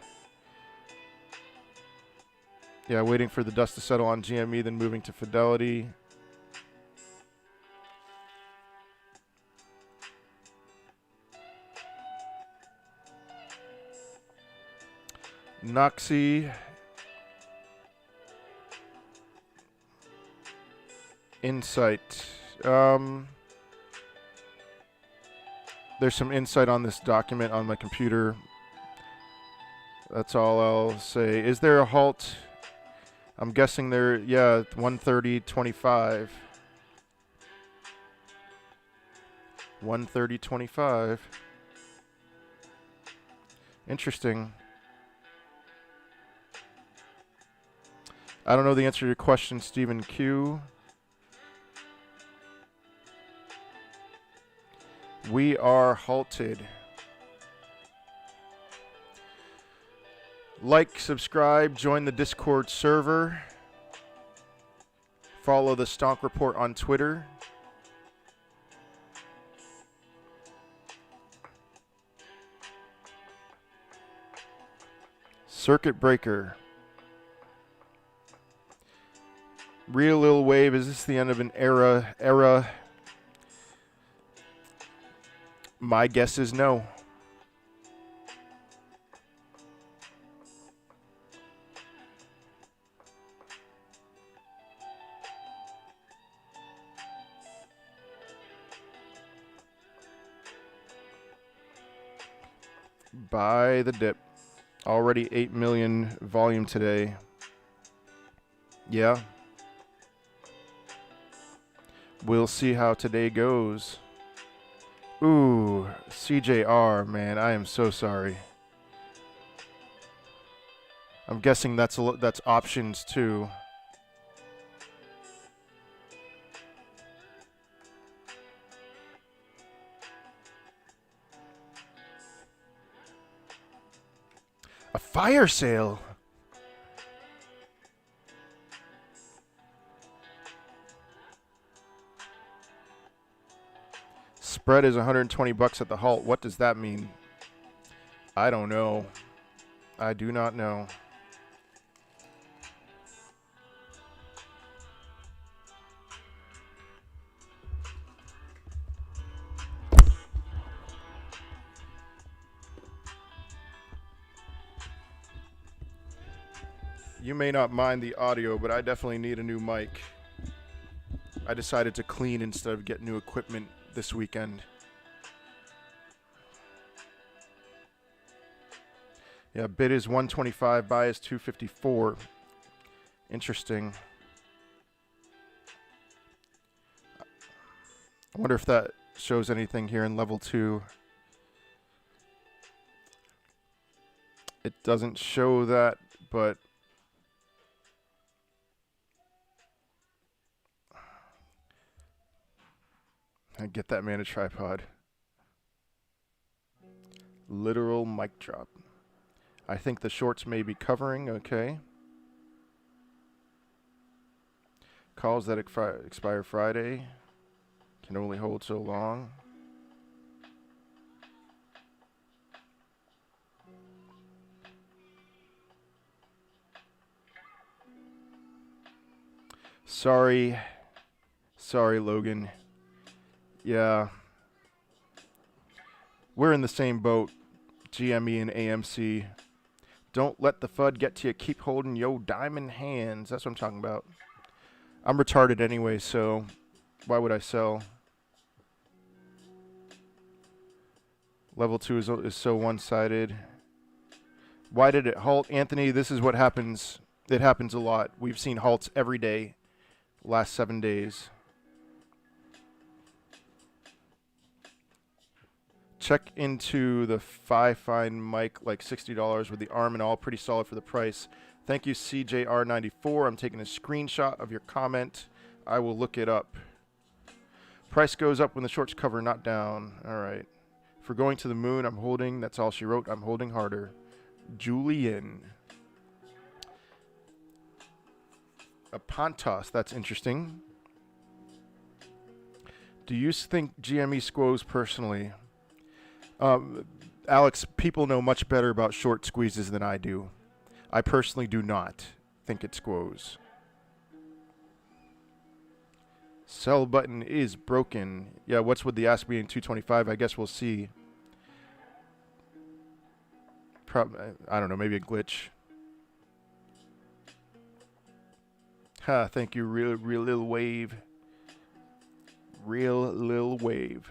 Yeah, waiting for the dust to settle on GME, then moving to Fidelity. Noxy. Insight. There's some insight on this document on my computer. That's all I'll say. Is there a halt? I'm guessing there, yeah, 130.25. 130.25. Interesting. I don't know the answer to your question, Stephen Q. We are halted. Like, subscribe, join the Discord server. Follow the Stonk Report on Twitter. Circuit breaker. Real Lil Wave, is this the end of an era? My guess is no. Buy the dip. Already 8 million volume today. Yeah. We'll see how today goes. Ooh, CJR, man, I am so sorry. I'm guessing that's options too. A fire sale. Spread is 120 bucks at the halt. What does that mean? I don't know. I do not know. You may not mind the audio, but I definitely need a new mic. I decided to clean instead of get new equipment this weekend. Yeah, bid is 125, buy is 254. Interesting. I wonder if that shows anything here in level 2. It doesn't show that, but I get that man a tripod. Literal mic drop. I think the shorts may be covering, okay. Calls that expire Friday can only hold so long. Sorry, Logan. Yeah. We're in the same boat, GME and AMC. Don't let the FUD get to you. Keep holding yo diamond hands. That's what I'm talking about. I'm retarded anyway, so why would I sell? Level 2 is so one-sided. Why did it halt? Anthony, this is what happens. It happens a lot. We've seen halts every day last 7 days. Check into the Fine mic, like $60 with the arm and all. Pretty solid for the price. Thank you, CJR94. I'm taking a screenshot of your comment. I will look it up. Price goes up when the shorts cover, not down. All right. For going to the moon, I'm holding. That's all she wrote. I'm holding harder. Julian. A Pontos. That's interesting. Do you think GME squoze personally? Alex, people know much better about short squeezes than I do. I personally do not think it squoze. Sell button is broken. Yeah, what's with the ask being 225? I guess we'll see. I don't know, maybe a glitch. Ha, thank you, real little wave. Real little wave.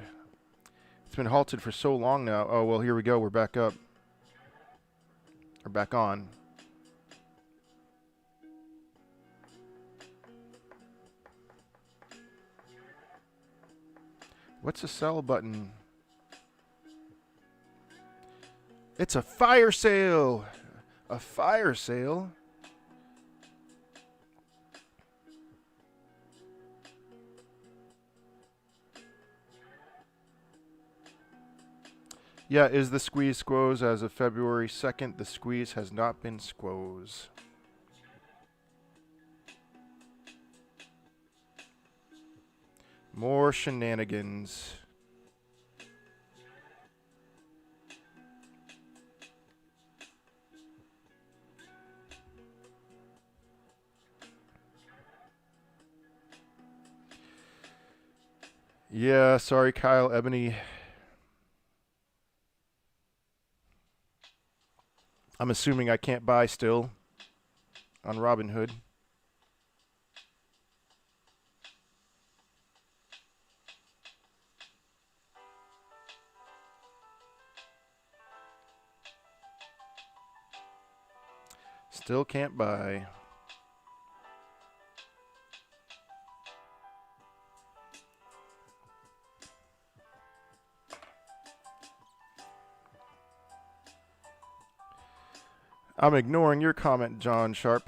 It's been halted for so long now. Oh, well, here we go. We're back up. Or back on. What's a sell button? It's a fire sale. A fire sale. Yeah, is the squeeze squoze as of February 2nd? The squeeze has not been squoze. More shenanigans. Yeah, sorry, Kyle Ebony. I'm assuming I can't buy still on Robinhood. Still can't buy. I'm ignoring your comment, John Sharp.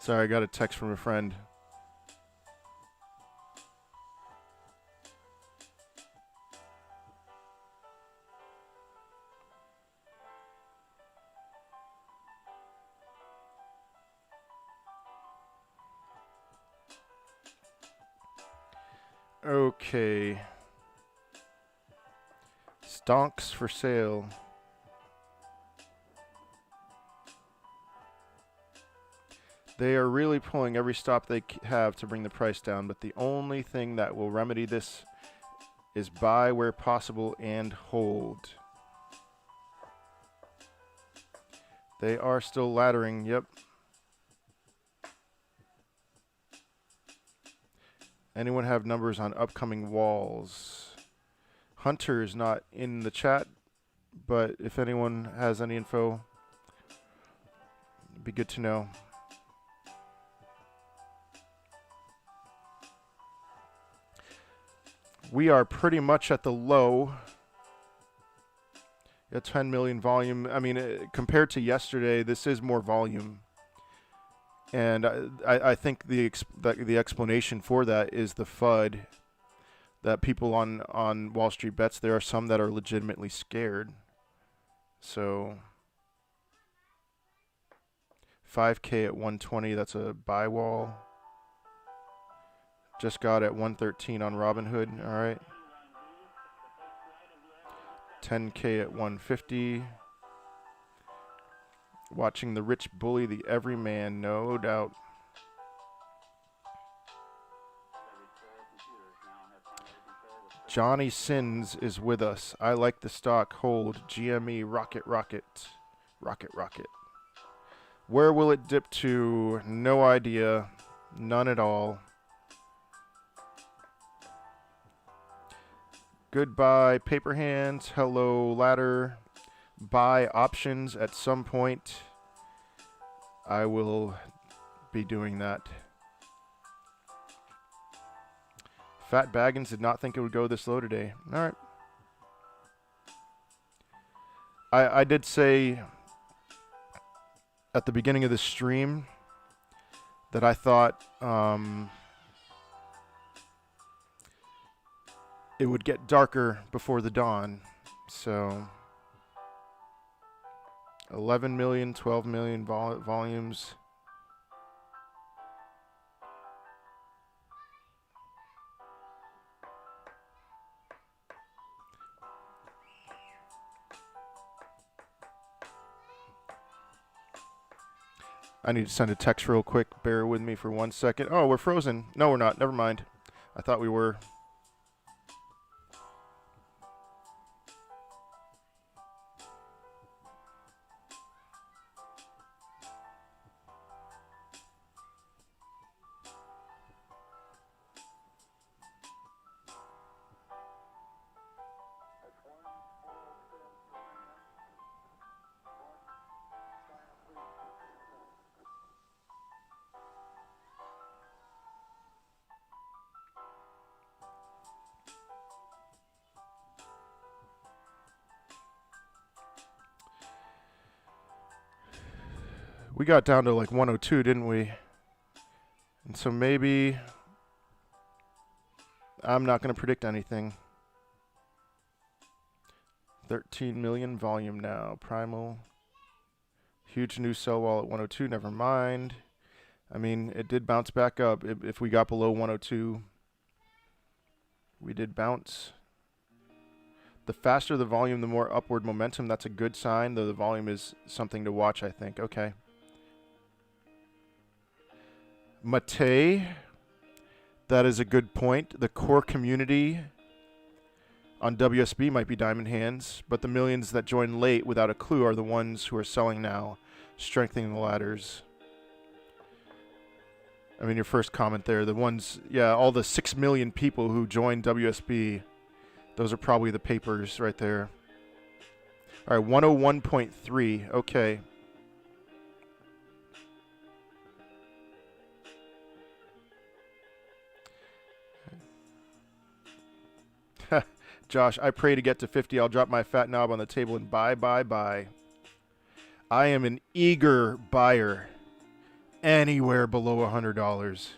Sorry, I got a text from a friend. Okay. Stonks for sale. They are really pulling every stop they have to bring the price down, but the only thing that will remedy this is buy where possible and hold. They are still laddering, yep. Anyone have numbers on upcoming walls? Hunter is not in the chat, but if anyone has any info, it'd be good to know. We are pretty much at the low. Yeah, 10 million volume. I mean, compared to yesterday, this is more volume. And I think the explanation for that is the FUD that people on Wallstreetbets, there are some that are legitimately scared. So 5K at 120, that's a buy wall. Just got at 113 on Robinhood, all right. 10K at 150. Watching the rich bully the everyman, no doubt. Johnny Sins is with us. I like the stock. Hold. GME. Rocket. Where will it dip to? No idea. None at all. Goodbye, paper hands. Hello, ladder. Buy options at some point. I will be doing that. Fat Baggins did not think it would go this low today. All right. I did say at the beginning of the stream that I thought it would get darker before the dawn. So 11 million, 12 million volumes. I need to send a text real quick. Bear with me for 1 second. Oh, we're frozen. No, we're not. Never mind. I thought we were. We got down to like 102, didn't we? And so maybe I'm not going to predict anything. 13 million volume now. Primal. Huge new sell wall at 102. Never mind. I mean, it did bounce back up. If we got below 102, we did bounce. The faster the volume, the more upward momentum. That's a good sign, though the volume is something to watch, I think. Okay. Mate, that is a good point. The core community on WSB might be diamond hands, but the millions that join late without a clue are the ones who are selling now, strengthening the ladders. I mean, your first comment there, the ones, yeah, all the 6 million people who joined WSB, those are probably the papers right there. All right, 101.3, okay. Josh, I pray to get to 50. I'll drop my fat knob on the table and buy. I am an eager buyer anywhere below $100.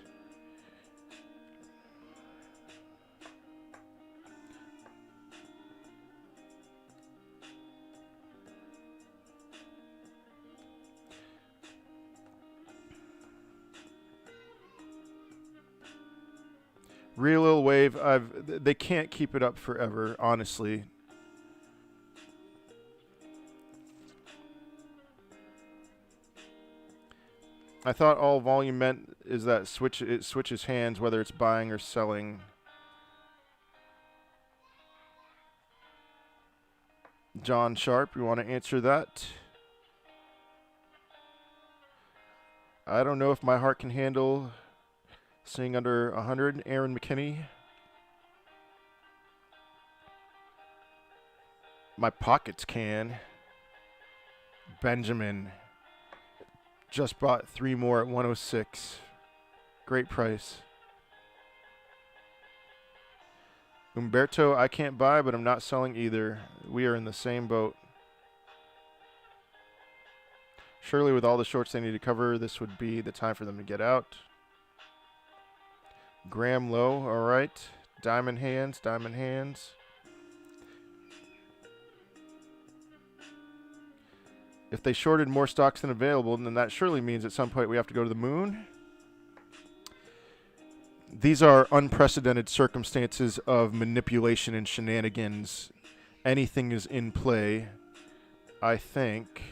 Real Lil Wave, they can't keep it up forever, honestly. I thought all volume meant is that it switches hands, whether it's buying or selling. John Sharp, you want to answer that? I don't know if my heart can handle seeing under 100. Aaron McKinney. My pockets can. Benjamin. Just bought 3 more at 106. Great price. Umberto, I can't buy, but I'm not selling either. We are in the same boat. Surely with all the shorts they need to cover, this would be the time for them to get out. Graham Low, all right. Diamond hands, diamond hands. If they shorted more stocks than available, then that surely means at some point we have to go to the moon. These are unprecedented circumstances of manipulation and shenanigans. Anything is in play, I think.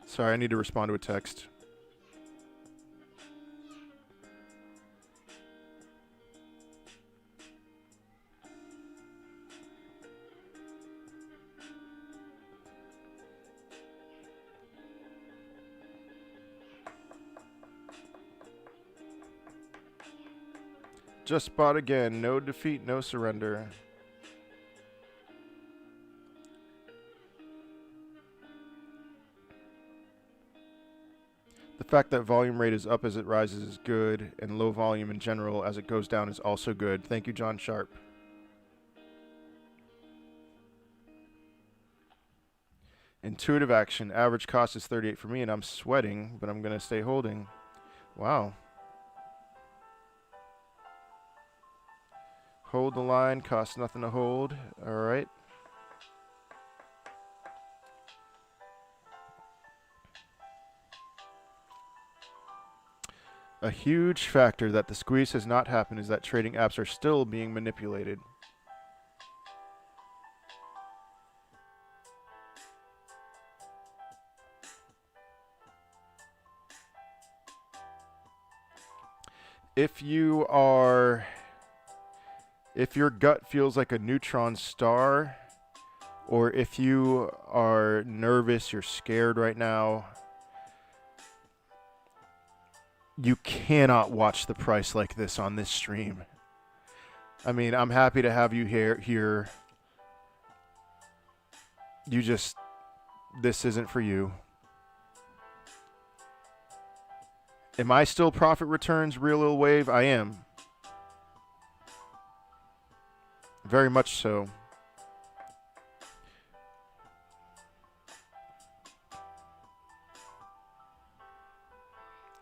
Sorry, I need to respond to a text. Just bought again. No defeat, no surrender. The fact that volume rate is up as it rises is good, and low volume in general as it goes down is also good. Thank you, John Sharp. Intuitive action. Average cost is 38 for me, and I'm sweating, but I'm going to stay holding. Wow. Hold the line. Costs nothing to hold. All right. A huge factor that the squeeze has not happened is that trading apps are still being manipulated. If your gut feels like a neutron star, or if you are nervous, you're scared right now, you cannot watch the price like this on this stream. I mean, I'm happy to have you here. This isn't for you. Am I still profit returns, real little wave? I am. Very much so.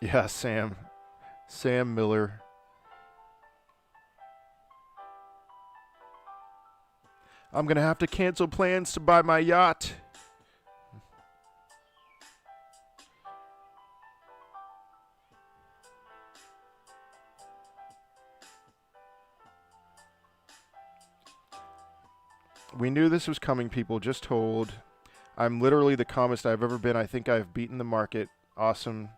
Yeah, Sam. Sam Miller. I'm going to have to cancel plans to buy my yacht. We knew this was coming, people. Just hold. I'm literally the calmest I've ever been. I think I've beaten the market. Awesome.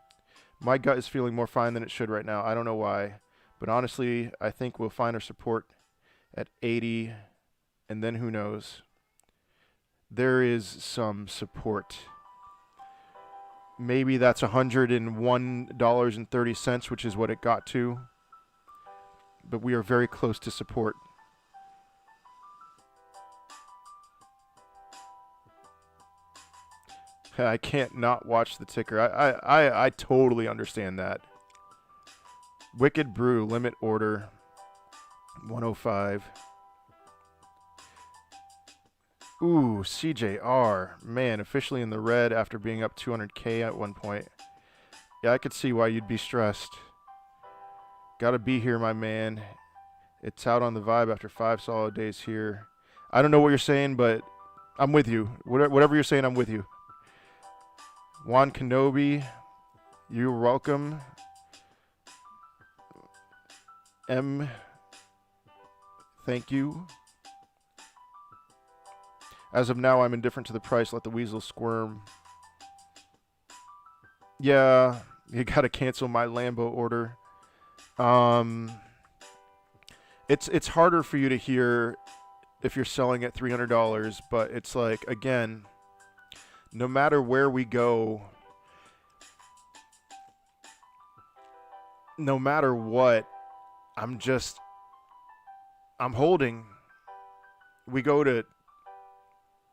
My gut is feeling more fine than it should right now. I don't know why. But honestly, I think we'll find our support at 80. And then who knows? There is some support. Maybe that's $101.30, which is what it got to. But we are very close to support. I can't not watch the ticker. I totally understand that. Wicked Brew, limit order, 105. Ooh, CJR. Man, officially in the red after being up 200K at one point. Yeah, I could see why you'd be stressed. Gotta be here, my man. It's out on the vibe after 5 solid days here. I don't know what you're saying, but I'm with you. Whatever you're saying, I'm with you. Juan Kenobi, you're welcome. M, thank you. As of now, I'm indifferent to the price. Let the weasel squirm. Yeah, you gotta cancel my Lambo order. It's harder for you to hear if you're selling at $300, but it's like, again, no matter where we go, no matter what, I'm holding. We go to,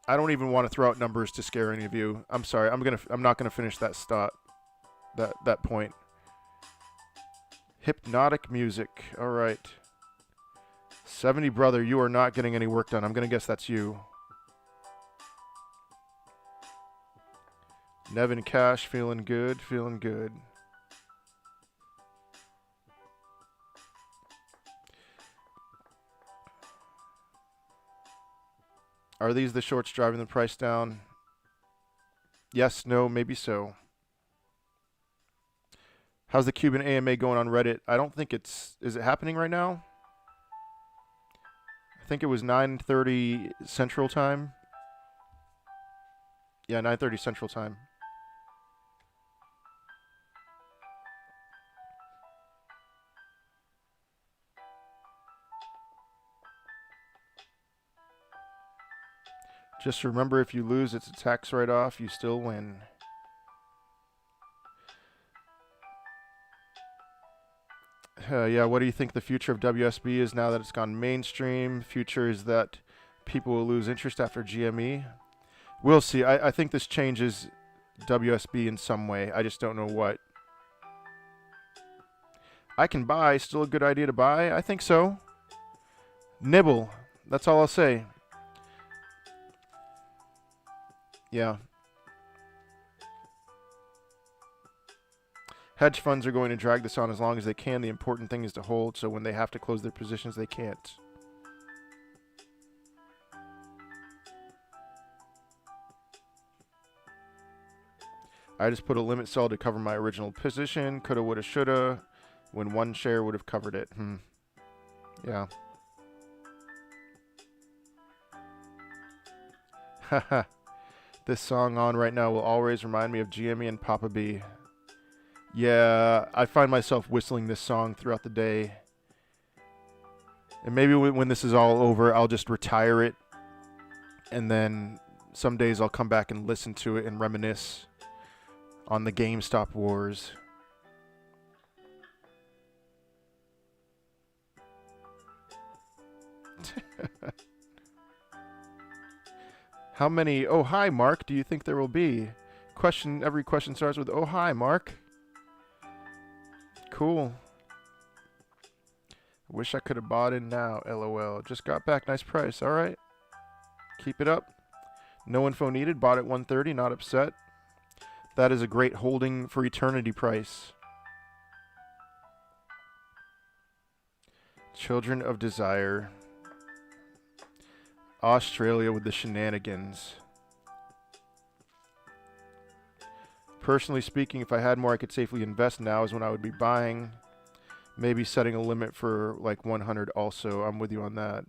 I don't even want to throw out numbers to scare any of you. I'm sorry. I'm not gonna finish that that point. Hypnotic music. All right. 70 brother, you are not getting any work done. I'm gonna guess that's you. Nevin Cash, feeling good, feeling good. Are these the shorts driving the price down? Yes, no, maybe so. How's the Cuban AMA going on Reddit? I don't think is it happening right now? I think it was 9:30 Central Time. Yeah, 9:30 Central Time. Just remember, if you lose, it's a tax write-off. You still win. Yeah, what do you think the future of WSB is now that it's gone mainstream? Future is that people will lose interest after GME. We'll see. I think this changes WSB in some way. I just don't know what. I can buy. Still a good idea to buy? I think so. Nibble. That's all I'll say. Yeah. Hedge funds are going to drag this on as long as they can. The important thing is to hold, so when they have to close their positions, they can't. I just put a limit sell to cover my original position. Coulda, woulda, shoulda. When one share would have covered it. Yeah. Haha. This song on right now will always remind me of GME and Papa B. Yeah, I find myself whistling this song throughout the day. And maybe when this is all over, I'll just retire it. And then some days I'll come back and listen to it and reminisce on the GameStop wars. How many? Oh, hi, Mark. Do you think there will be? Every question starts with, oh, hi, Mark. Cool. Wish I could have bought in now, LOL. Just got back. Nice price. All right. Keep it up. No info needed. Bought at 130. Not upset. That is a great holding for eternity price. Children of Desire. Australia with the shenanigans. Personally speaking, if I had more I could safely invest, now is when I would be buying. Maybe setting a limit for like 100 also. I'm with you on that.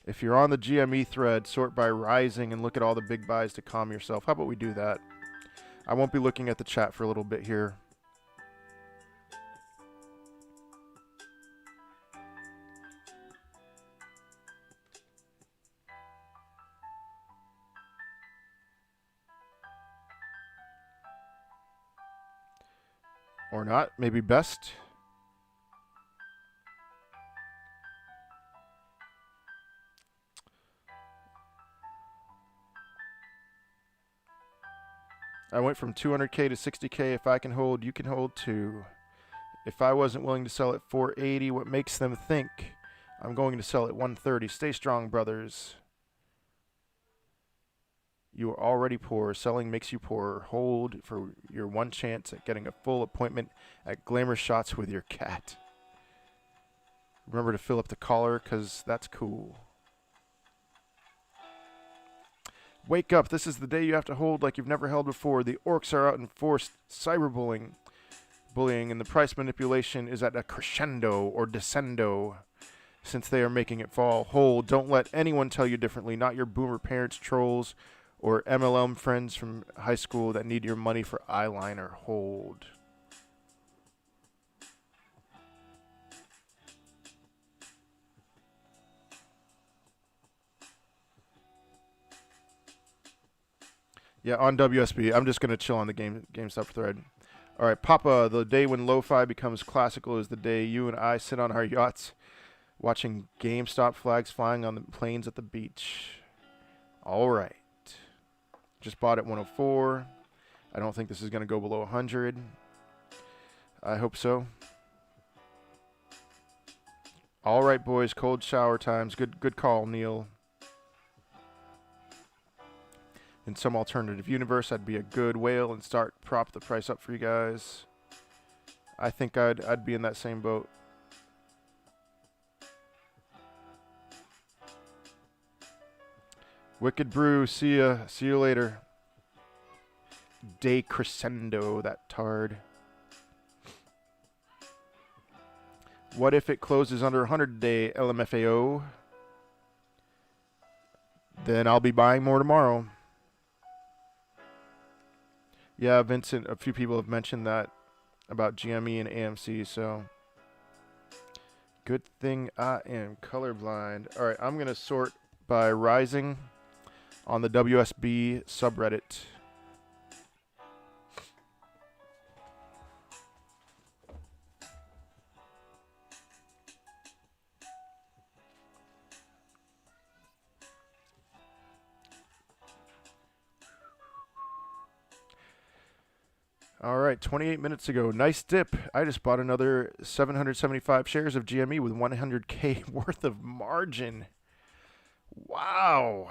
If you're on the GME thread, sort by rising and look at all the big buys to calm yourself. How about we do that? I won't be looking at the chat for a little bit here. Or not. Maybe best. I went from 200K to 60K. If I can hold, you can hold too. If I wasn't willing to sell at 480, what makes them think I'm going to sell at 130? Stay strong, brothers. You are already poor. Selling makes you poorer. Hold for your one chance at getting a full appointment at Glamour Shots with your cat. Remember to fill up the collar, because that's cool. Wake up. This is the day you have to hold like you've never held before. The orcs are out in force cyberbullying. And the price manipulation is at a crescendo or descendo since they are making it fall. Hold. Don't let anyone tell you differently. Not your boomer parents, trolls, or MLM friends from high school that need your money for eyeliner. Hold. Yeah, on WSB. I'm just going to chill on the GameStop thread. All right, Papa, the day when lo-fi becomes classical is the day you and I sit on our yachts watching GameStop flags flying on the planes at the beach. All right. Just bought at 104. I don't think this is going to go below 100. I hope so. All right, boys. Cold shower times. Good call, Neil. In some alternative universe, I'd be a good whale and prop the price up for you guys. I think I'd be in that same boat. Wicked Brew, see ya. See you later. Day crescendo, that tard. What if it closes under 100 day LMFAO? Then I'll be buying more tomorrow. Yeah, Vincent, a few people have mentioned that about GME and AMC, so good thing I am colorblind. All right, I'm going to sort by rising on the WSB subreddit. All right, 28 minutes ago, nice dip. I just bought another 775 shares of GME with 100K worth of margin. Wow.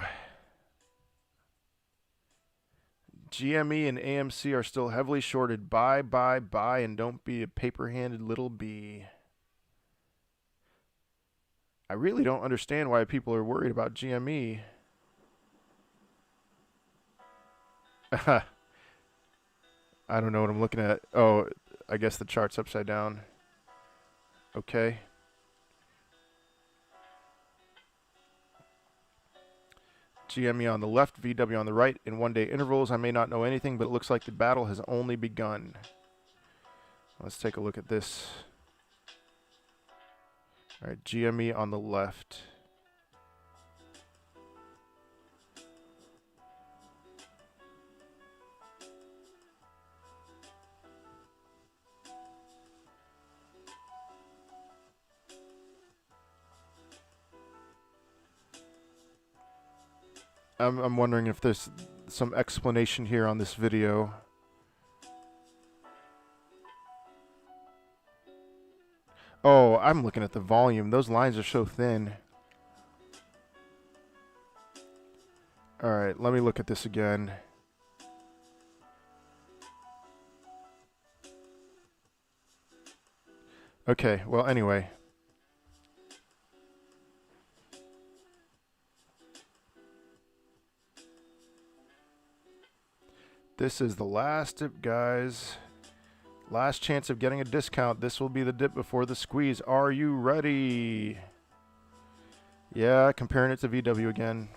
GME and AMC are still heavily shorted. Buy, buy, buy, and don't be a paper-handed little bee. I really don't understand why people are worried about GME. I don't know what I'm looking at. Oh, I guess the chart's upside down. Okay. GME on the left, VW on the right. In one-day intervals, I may not know anything, but it looks like the battle has only begun. Let's take a look at this. All right, GME on the left. I'm wondering if there's some explanation here on this video. Oh, I'm looking at the volume. Those lines are so thin. All right, let me look at this again. Okay, well, anyway. This is the last dip, guys. Last chance of getting a discount. This will be the dip before the squeeze. Are you ready? Yeah, comparing it to VW again.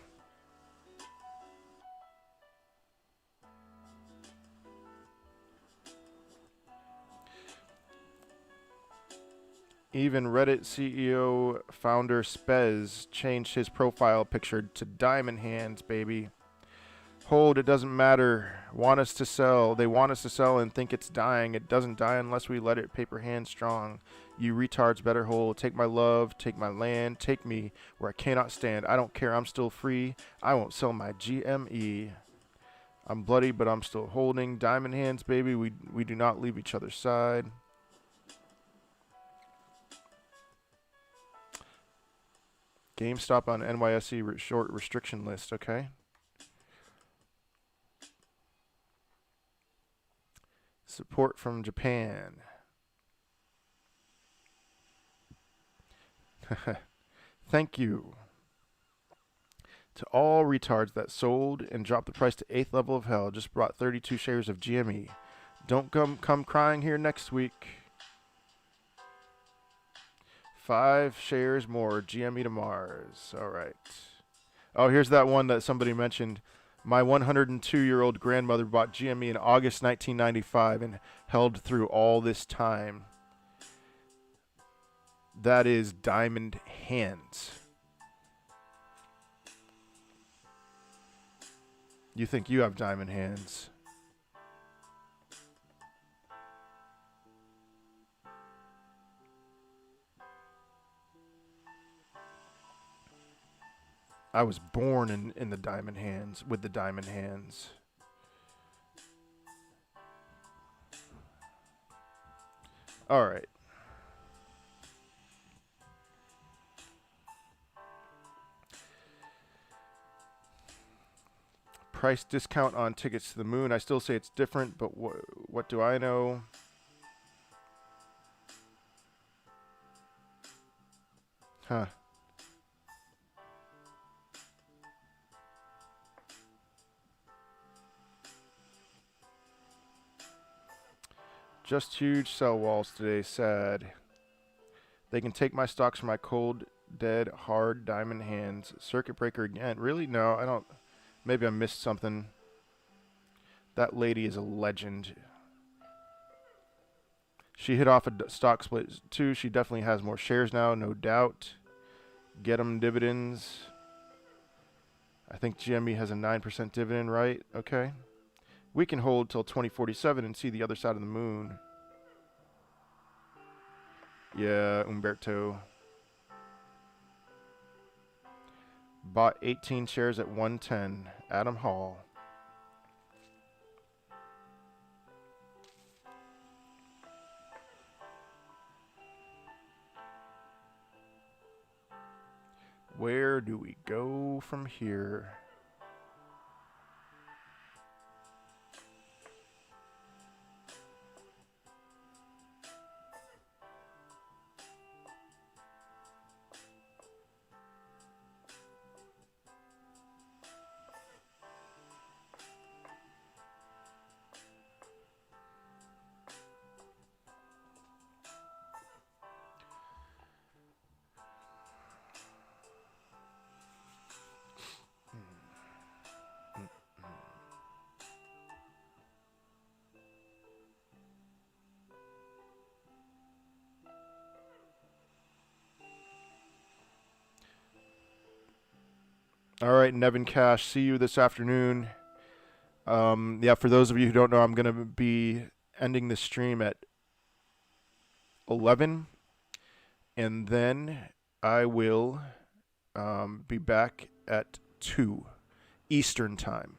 Even Reddit CEO founder Spez changed his profile picture to diamond hands, baby. Hold, it doesn't matter. Want us to sell. They want us to sell and think it's dying. It doesn't die unless we let it. Paper hand strong. You retards better hold. Take my love. Take my land. Take me where I cannot stand. I don't care. I'm still free. I won't sell my GME. I'm bloody, but I'm still holding. Diamond hands, baby. We do not leave each other's side. GameStop on NYSE short restriction list. Okay. Support from Japan. Thank you to all retards that sold and dropped the price to 8th level of hell. Just brought 32 shares of GME. Don't come crying here next week. 5 shares more. GME to Mars. All right. Oh, here's that one that somebody mentioned. My 102-year-old grandmother bought GME in August 1995 and held through all this time. That is diamond hands. You think you have diamond hands. I was born in the diamond hands, with the diamond hands. All right. Price discount on tickets to the moon. I still say it's different, but what do I know? Huh. Just huge sell walls today. Sad. They can take my stocks from my cold, dead, hard diamond hands. Circuit breaker again. Really? No, I don't. Maybe I missed something. That lady is a legend. She hit off a stock split too. She definitely has more shares now, no doubt. Get them dividends. I think GME has a 9% dividend, right? Okay. We can hold till 2047 and see the other side of the moon. Yeah, Umberto. Bought 18 shares at 110. Adam Hall. Where do we go from here? All right, Nevin Cash, see you this afternoon. Yeah, for those of you who don't know, I'm going to be ending the stream at 11, and then I will be back at 2 Eastern Time.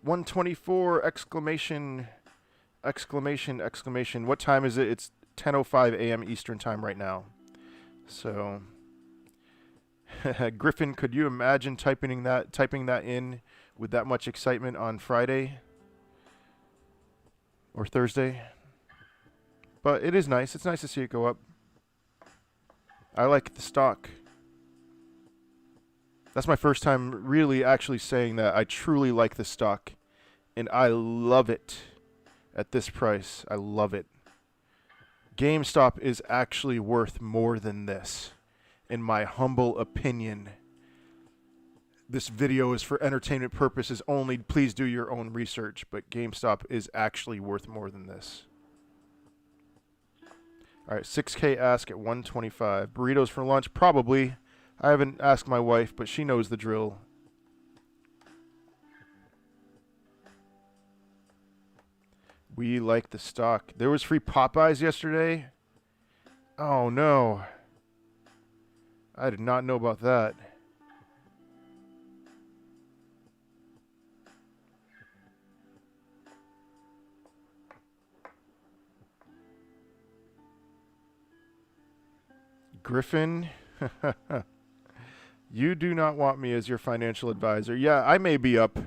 $124! Exclamation! Exclamation! Exclamation! What time is it? It's 10:05 a.m. Eastern Time right now. So, Griffin, could you imagine typing that in with that much excitement on Friday or Thursday? But it is nice. It's nice to see it go up. I like the stock. That's my first time really actually saying that. I truly like the stock, and I love it at this price. I love it. GameStop is actually worth more than this, in my humble opinion. This video is for entertainment purposes only. Please do your own research, but GameStop is actually worth more than this. All right, 6K ask at 125. Burritos for lunch? Probably. I haven't asked my wife, but she knows the drill. We like the stock. There was free Popeyes yesterday. Oh, no. I did not know about that. Griffin, you do not want me as your financial advisor. Yeah, I may be up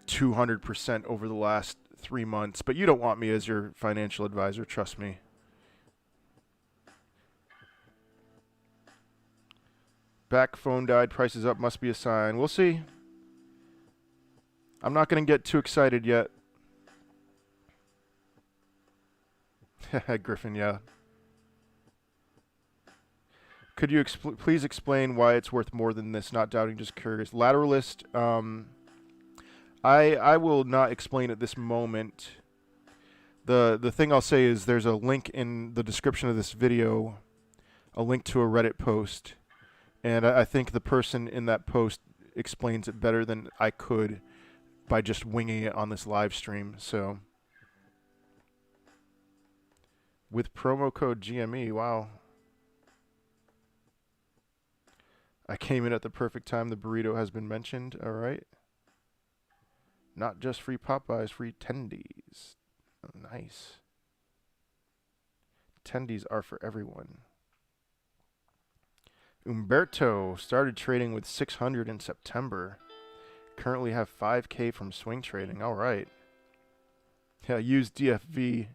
200% over the last 3 months, but you don't want me as your financial advisor, trust me. Back phone died, prices up, must be a sign. We'll see. I'm not going to get too excited yet. Griffin, yeah. Could you please explain why it's worth more than this? Not doubting, just curious. Lateralist, I will not explain at this moment. The thing I'll say is there's a link in the description of this video, a link to a Reddit post, and I think the person in that post explains it better than I could by just winging it on this live stream. So, with promo code GME, wow. I came in at the perfect time. The burrito has been mentioned. All right. Not just free Popeyes, free tendies. Oh, nice. Tendies are for everyone. Umberto started trading with 600 in September. Currently have 5K from swing trading. All right. Yeah, use DFV.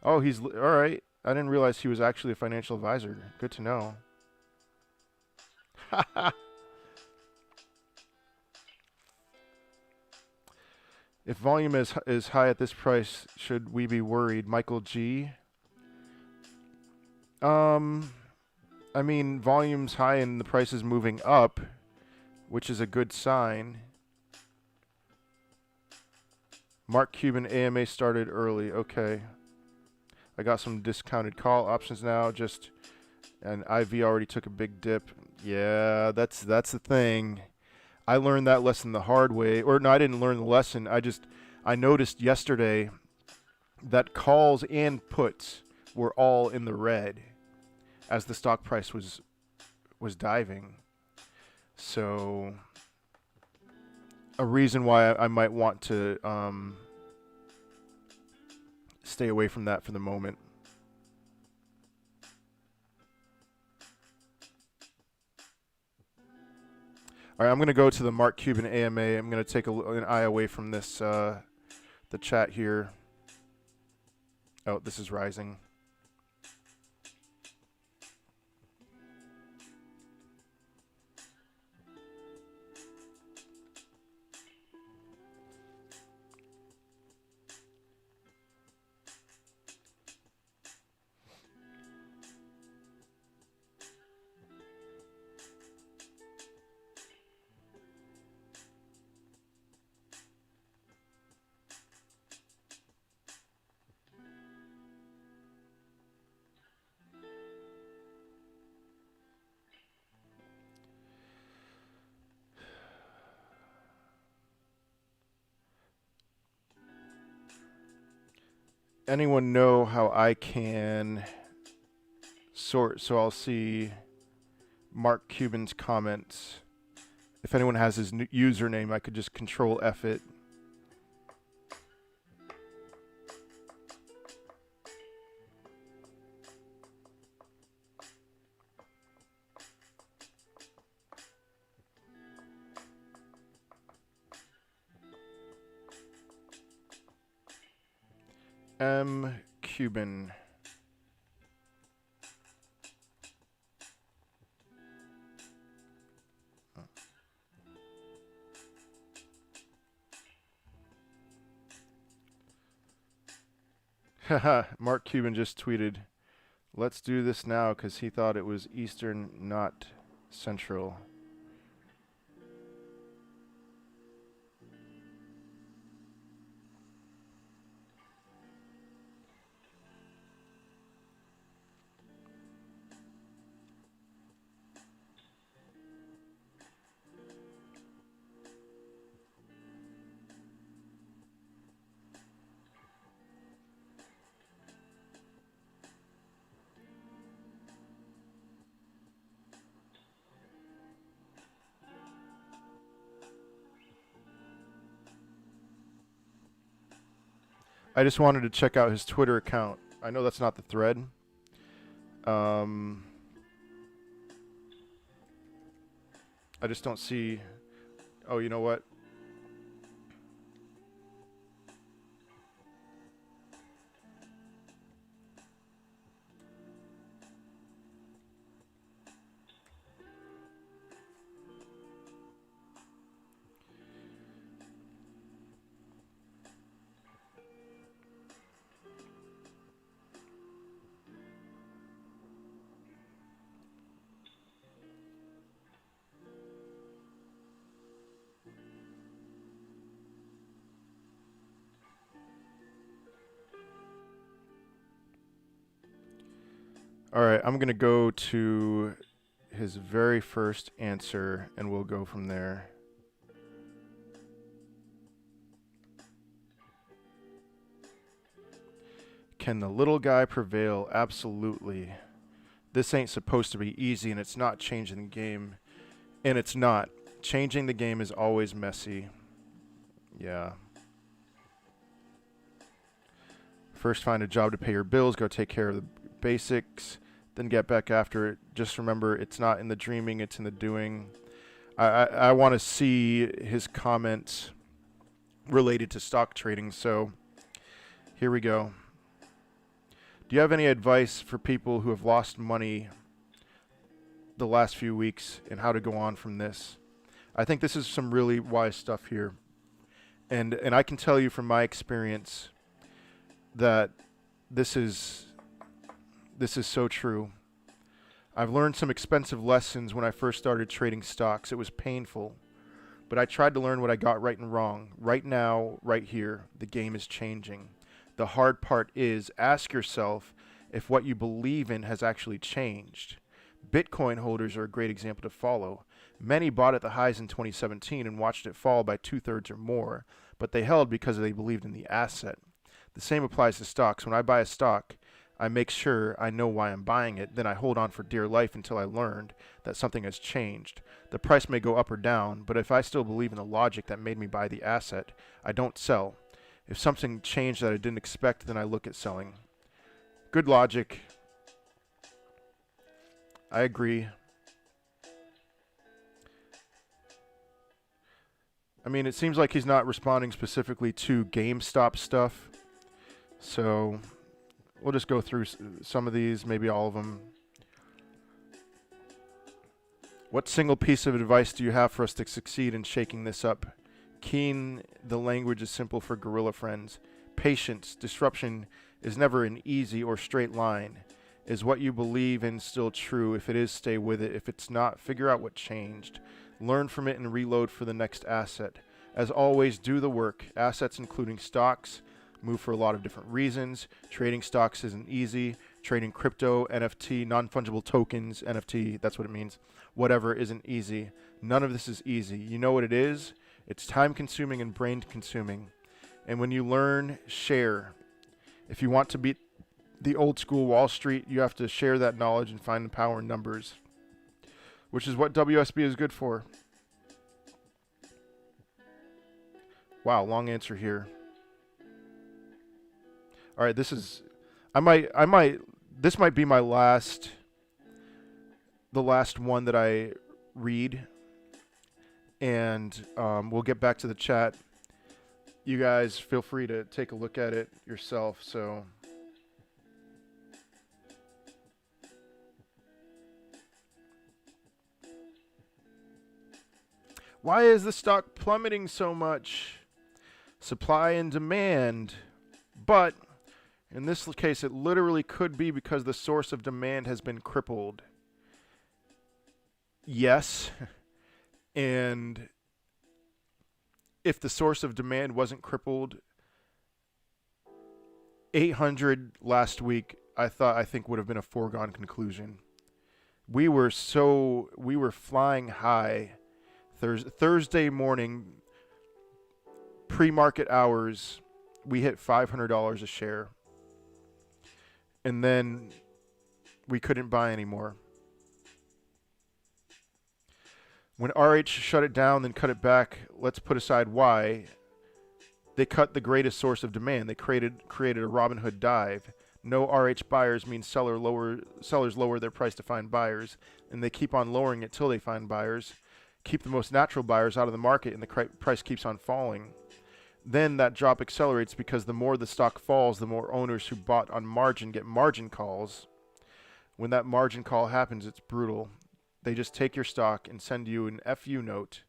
Oh, he's all right. I didn't realize he was actually a financial advisor. Good to know. If volume is high at this price, should we be worried? Michael G. I mean, volume's high and the price is moving up, which is a good sign. Mark Cuban AMA started early. Okay. I got some discounted call options now. And IV already took a big dip. Yeah, that's the thing. I learned that lesson the hard way. Or no, I didn't learn the lesson. I noticed yesterday that calls and puts were all in the red as the stock price was diving. So a reason why I might want to stay away from that for the moment. All right, I'm going to go to the Mark Cuban AMA. I'm going to take an eye away from this, the chat here. Oh, this is rising. Anyone know how I can sort? So I'll see Mark Cuban's comments. If anyone has his username, I could just Control F it. M. Cuban. Haha, Mark Cuban just tweeted, "Let's do this now," because he thought it was Eastern, not Central. I just wanted to check out his Twitter account. I know that's not the thread. I just don't see. Oh, you know what? All right, I'm going to go to his very first answer, and we'll go from there. Can the little guy prevail? Absolutely. This ain't supposed to be easy, and it's not changing the game. And it's not. Changing the game is always messy. Yeah. First, find a job to pay your bills. Go take care of the basics. Then get back after it. Just remember, it's not in the dreaming, it's in the doing. I want to see his comments related to stock trading, so here we go. Do you have any advice for people who have lost money the last few weeks and how to go on from this? I think this is some really wise stuff here. And I can tell you from my experience that this is so true. I've learned some expensive lessons when I first started trading stocks. It was painful, but I tried to learn what I got right and wrong. Right now, right here, the game is changing. The hard part is ask yourself if what you believe in has actually changed. Bitcoin holders are a great example to follow. Many bought at the highs in 2017 and watched it fall by 2/3 or more, but they held because they believed in the asset. The same applies to stocks. When I buy a stock, I make sure I know why I'm buying it, then I hold on for dear life until I learned that something has changed. The price may go up or down, but if I still believe in the logic that made me buy the asset, I don't sell. If something changed that I didn't expect, then I look at selling. Good logic. I agree. I mean, it seems like he's not responding specifically to GameStop stuff. So we'll just go through some of these, maybe all of them. What single piece of advice do you have for us to succeed in shaking this up? Keen, the language is simple for guerrilla friends. Patience, disruption is never an easy or straight line. Is what you believe in still true? If it is, stay with it. If it's not, figure out what changed. Learn from it and reload for the next asset. As always, do the work. Assets including stocks move for a lot of different reasons. Trading stocks isn't easy. Trading crypto, NFT, non-fungible tokens, NFT, that's what it means. Whatever isn't easy. None of this is easy. You know what it is? It's time-consuming and brain-consuming. And when you learn, share. If you want to beat the old school Wall Street, you have to share that knowledge and find the power in numbers, which is what WSB is good for. Wow, long answer here. All right, this might be my the last one that I read, and we'll get back to the chat. You guys feel free to take a look at it yourself. So. Why is the stock plummeting so much? Supply and demand. But in this case, it literally could be because the source of demand has been crippled. Yes. And if the source of demand wasn't crippled, 800 last week, I think would have been a foregone conclusion. We were flying high. Thursday morning, pre-market hours, we hit $500 a share. And then we couldn't buy anymore. When RH shut it down, then cut it back, let's put aside why. They cut the greatest source of demand. They created a Robinhood dive. No RH buyers means sellers lower their price to find buyers, and they keep on lowering it till they find buyers. Keep the most natural buyers out of the market, and the price keeps on falling. Then that drop accelerates because the more the stock falls, the more owners who bought on margin get margin calls. When that margin call happens, it's brutal. They just take your stock and send you an FU note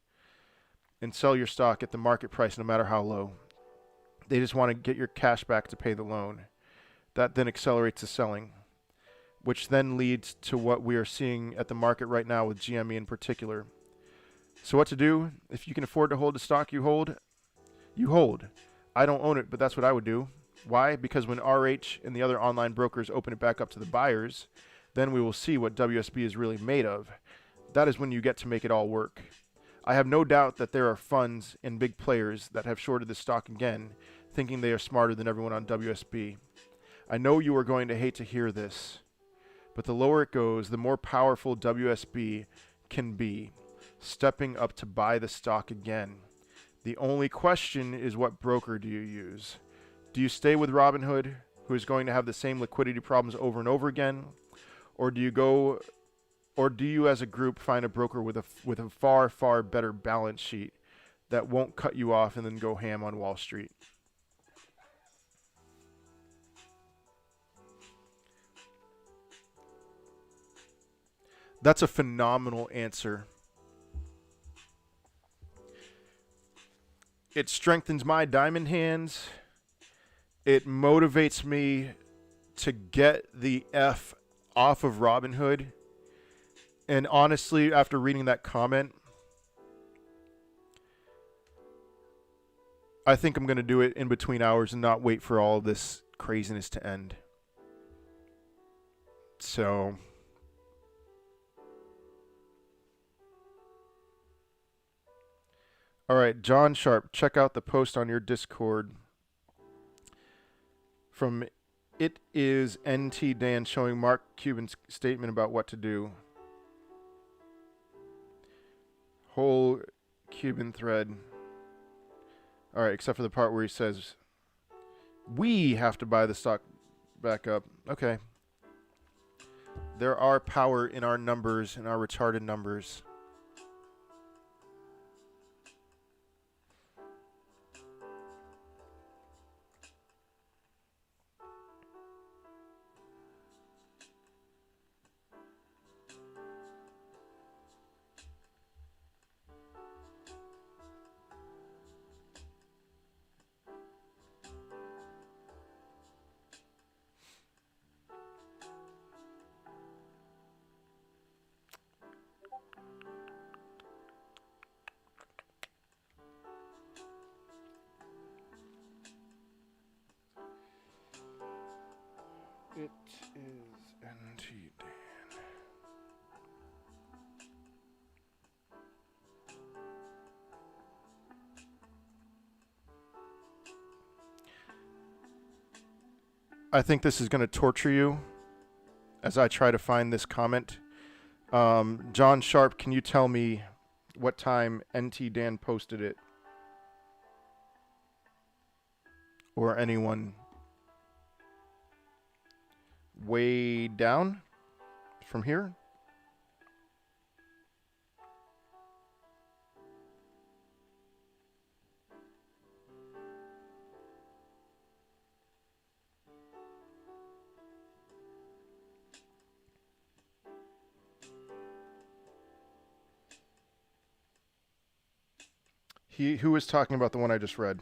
and sell your stock at the market price no matter how low. They just want to get your cash back to pay the loan. That then accelerates the selling, which then leads to what we are seeing at the market right now with GME in particular. So what to do? If you can afford to hold the stock you hold, you hold. I don't own it, but that's what I would do. Why? Because when RH and the other online brokers open it back up to the buyers, then we will see what WSB is really made of. That is when you get to make it all work. I have no doubt that there are funds and big players that have shorted the stock again, thinking they are smarter than everyone on WSB. I know you are going to hate to hear this, but the lower it goes, the more powerful WSB can be, stepping up to buy the stock again. The only question is, what broker do you use? Do you stay with Robinhood, who is going to have the same liquidity problems over and over again? Or do you as a group find a broker with a far, far better balance sheet that won't cut you off and then go ham on Wall Street? That's a phenomenal answer. It strengthens my diamond hands. It motivates me to get the F off of Robinhood. And honestly, after reading that comment, I think I'm going to do it in between hours and not wait for all of this craziness to end. So, all right, John Sharp, check out the post on your Discord from It is NT Dan showing Mark Cuban's statement about what to do. Whole Cuban thread. All right, except for the part where he says, we have to buy the stock back up. Okay. There are power in our numbers, in our retarded numbers. It is NT Dan. I think this is going to torture you as I try to find this comment. John Sharp, can you tell me what time NT Dan posted it? Or anyone way down from here? Who was talking about the one I just read?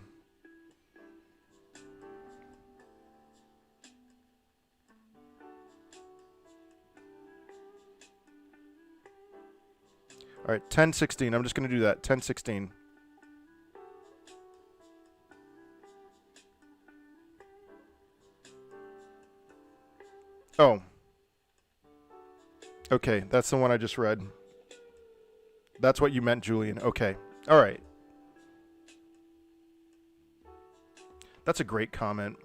All right, 10:16. I'm just going to do that. 10:16. Oh. Okay, that's the one I just read. That's what you meant, Julian. Okay. All right. That's a great comment.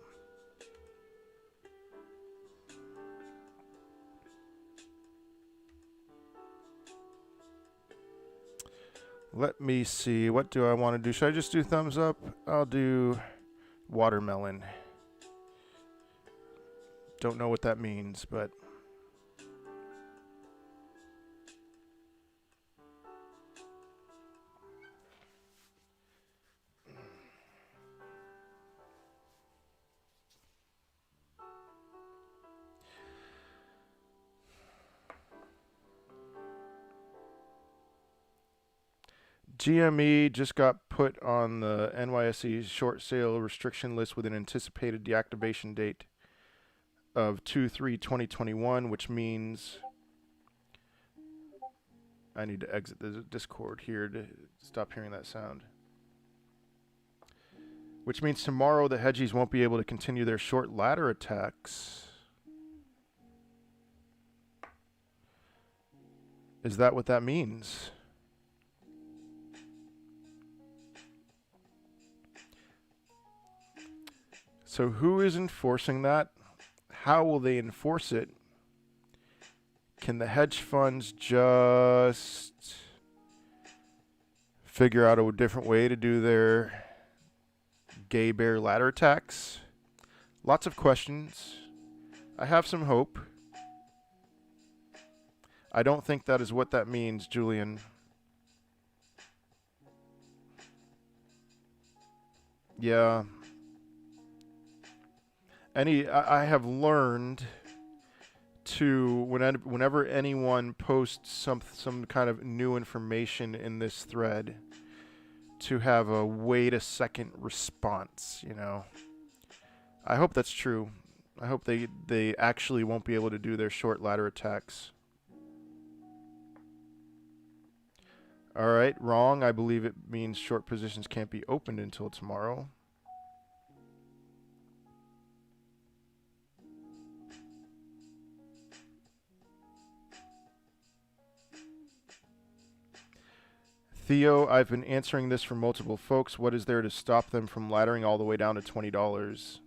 Let me see. What do I want to do? Should I just do thumbs up? I'll do watermelon. Don't know what that means, but... GME just got put on the NYSE short sale restriction list with an anticipated deactivation date of 2/3/2021, which means I need to exit the Discord here to stop hearing that sound. Which means tomorrow the hedgies won't be able to continue their short ladder attacks. Is that what that means? So who is enforcing that? How will they enforce it? Can the hedge funds just figure out a different way to do their gay bear ladder attacks? Lots of questions. I have some hope. I don't think that is what that means, Julian. Yeah. I have learned to whenever anyone posts some kind of new information in this thread, to have a wait a second response, you know. I hope that's true. I hope they actually won't be able to do their short ladder attacks. All right, wrong. I believe it means short positions can't be opened until tomorrow. Theo, I've been answering this for multiple folks. What is there to stop them from laddering all the way down to $20?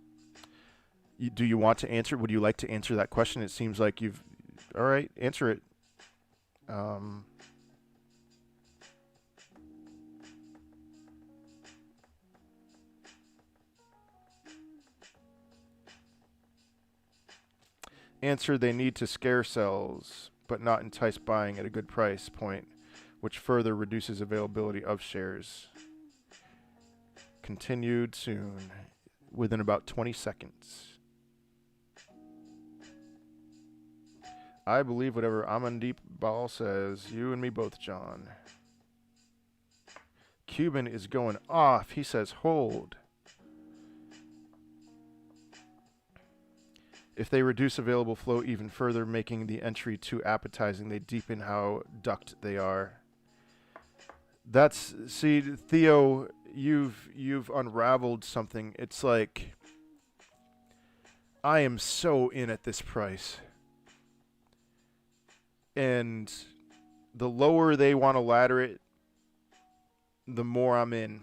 Do you want to answer? Would you like to answer that question? It seems like you've. All right, answer it. Answer, they need to scare sells, but not entice buying at a good price point, which further reduces availability of shares. Continued soon, within about 20 seconds. I believe whatever Amandeep Ball says. You and me both, John. Cuban is going off. He says hold. If they reduce available flow even further, making the entry too appetizing, they deepen how ducked they are. That's, see, Theo, you've unraveled something. It's like, I am so in at this price. And the lower they want to ladder it, the more I'm in.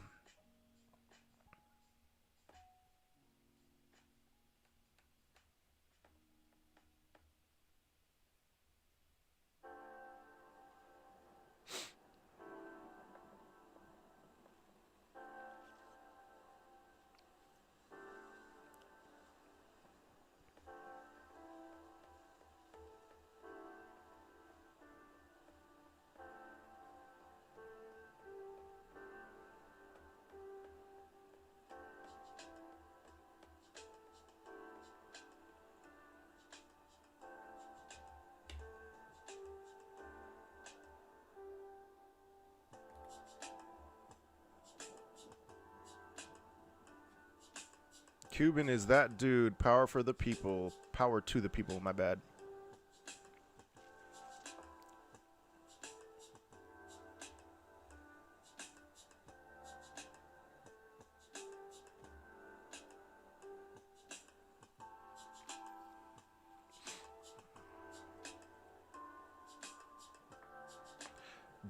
Cuban is that dude. Power for the people. Power to the people. My bad.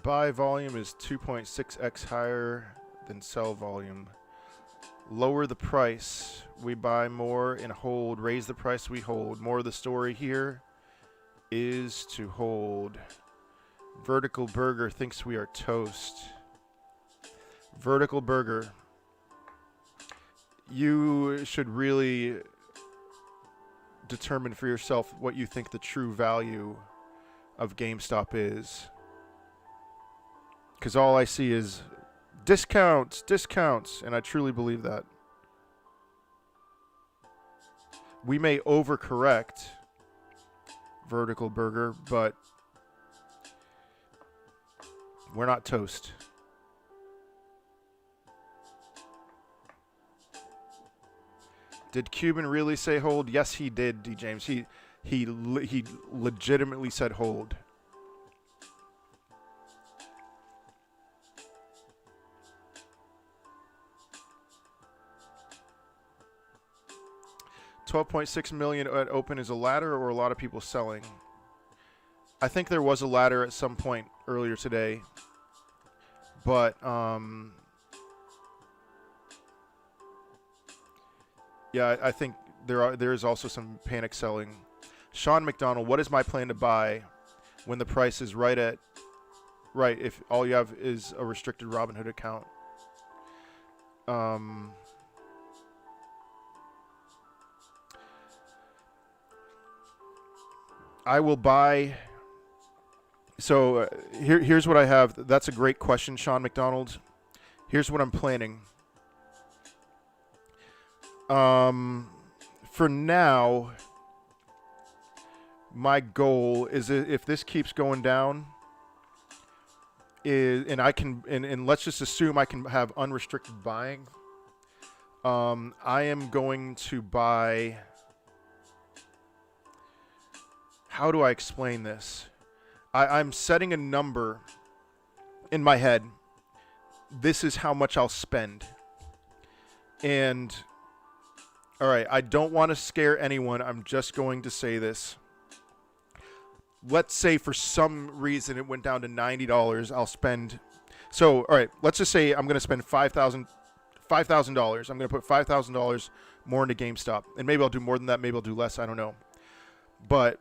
Buy volume is 2.6x higher than sell volume. Lower the price, we buy more and hold. Raise the price, we hold. More of the story here is to hold. Vertical Burger thinks we are toast. Vertical Burger, you should really determine for yourself what you think the true value of GameStop is. Because all I see is discounts, discounts, and I truly believe that. We may overcorrect, Vertical Burger, but we're not toast. Did Cuban really say hold? Yes, he did, D. James. He legitimately said hold. $12.6 million at open is a ladder or a lot of people selling? I think there was a ladder at some point earlier today, but yeah, I think there is also some panic selling. Sean McDonald, what is my plan to buy when the price is right if all you have is a restricted Robinhood account? I will buy. So here's what I have. That's a great question, Sean McDonald. Here's what I'm planning. For now, my goal is if this keeps going down, and let's just assume I can have unrestricted buying. I am going to buy. How do I explain this? I'm setting a number in my head. This is how much I'll spend. And, all right, I don't want to scare anyone. I'm just going to say this. Let's say for some reason it went down to $90. I'll spend. So, all right, let's just say I'm going to spend $5,000. I'm going to put $5,000 more into GameStop. And maybe I'll do more than that. Maybe I'll do less. I don't know. But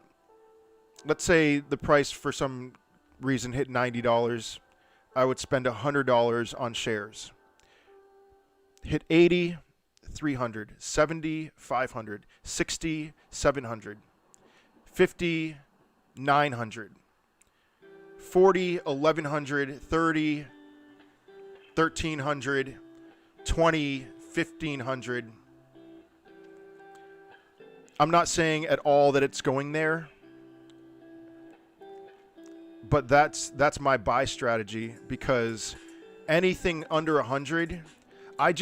let's say the price for some reason hit $90. I would spend $100 on shares. Hit 80, 300, 70, 500, 60, 700, 50, 900, 40, 1100, 30, 1300, 20, 1500. I'm not saying at all that it's going there, but that's my buy strategy, because anything under 100, I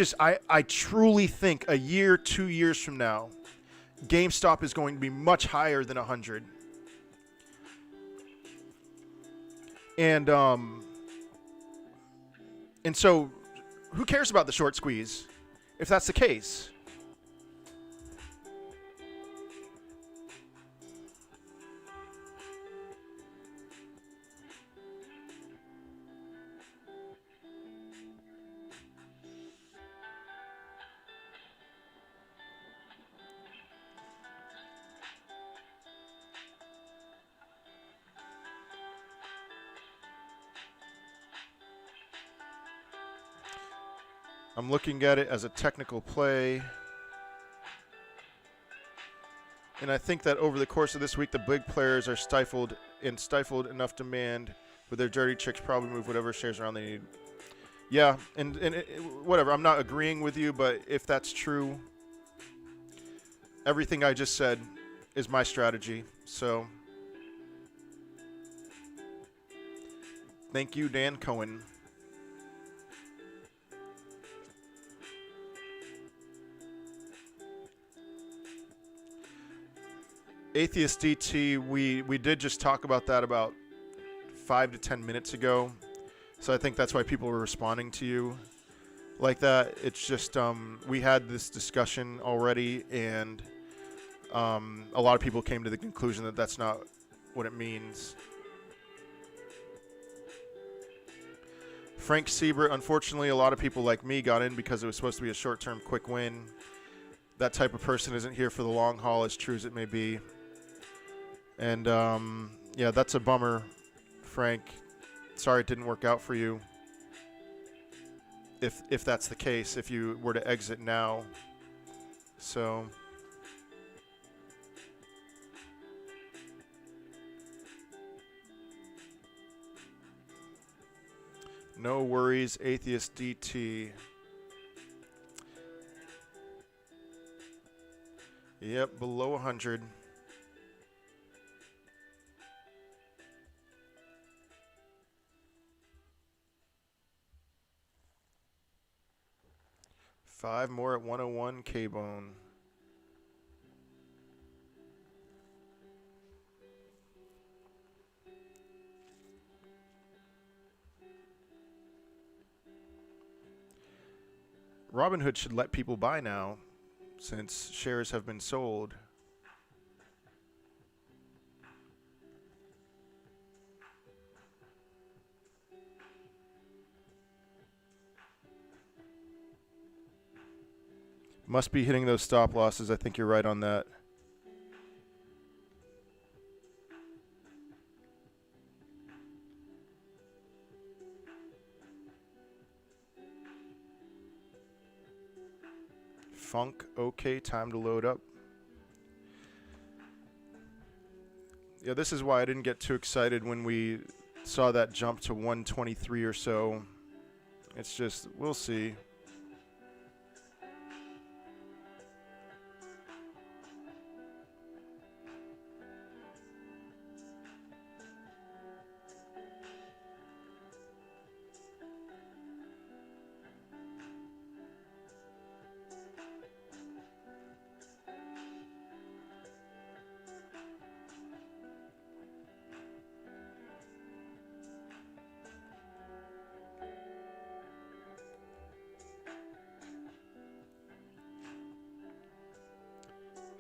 truly think a year, 2 years from now, GameStop is going to be much higher than 100. And so who cares about the short squeeze if that's the case? I'm looking at it as a technical play. And I think that over the course of this week, the big players are stifled enough demand with their dirty tricks, probably move whatever shares around they need. Yeah, and whatever. I'm not agreeing with you, but if that's true, everything I just said is my strategy. So thank you, Dan Cohen. Atheist DT, we did just talk about that about 5 to 10 minutes ago. So I think that's why people were responding to you like that. It's just we had this discussion already, and a lot of people came to the conclusion that that's not what it means. Frank Siebert, unfortunately, a lot of people like me got in because it was supposed to be a short-term quick win. That type of person isn't here for the long haul, as true as it may be. And, yeah, that's a bummer, Frank. Sorry it didn't work out for you. If that's the case, if you were to exit now. So no worries, Atheist DT. Yep, below 100. Five more at 101 K-Bone. Robinhood should let people buy now, since shares have been sold. Must be hitting those stop losses. I think you're right on that. Funk, okay, time to load up. Yeah, this is why I didn't get too excited when we saw that jump to 123 or so. It's just, we'll see.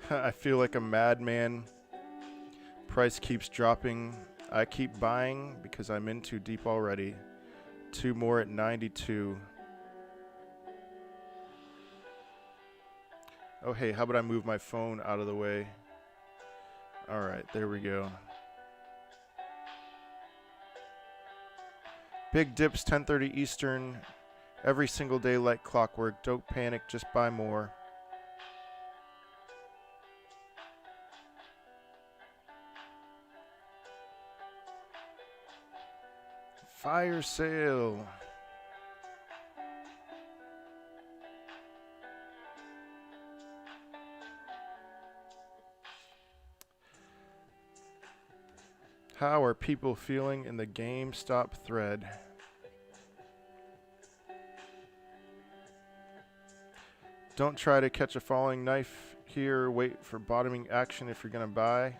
I feel like a madman. Price keeps dropping. I keep buying because I'm in too deep already. Two more at 92. Oh, hey, how about I move my phone out of the way? All right, there we go. Big dips, 10:30 Eastern. Every single day like clockwork. Don't panic, just buy more. Fire sale. How are people feeling in the GameStop thread? Don't try to catch a falling knife here. Wait for bottoming action if you're going to buy.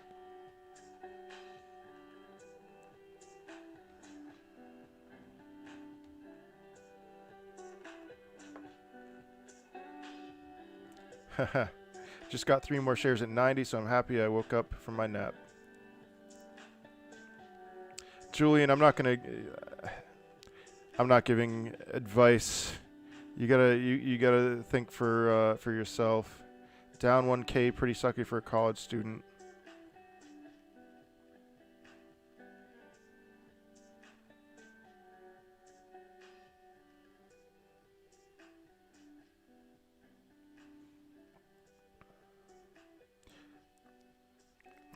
Just got 3 more shares at 90, so I'm happy I woke up from my nap. Julian, I'm not giving advice. You gotta think for yourself. Down 1K, pretty sucky for a college student.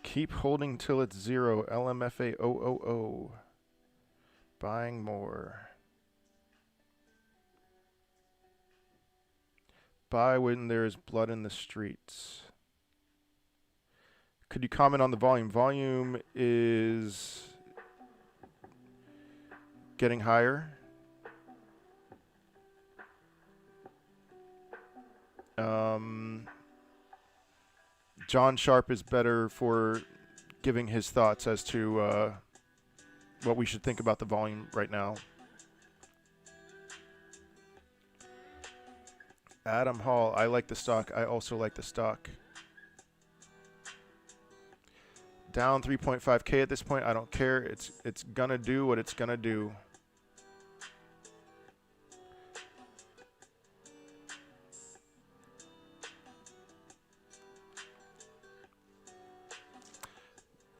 Keep holding till it's 0. LMFA 000. Buying more. Buy when there is blood in the streets. Could you comment on the volume? Volume is getting higher. John Sharp is better for giving his thoughts as to what we should think about the volume right now. Adam Hall, I like the stock. I also like the stock. Down 3.5K at this point. I don't care. It's gonna do what it's gonna do.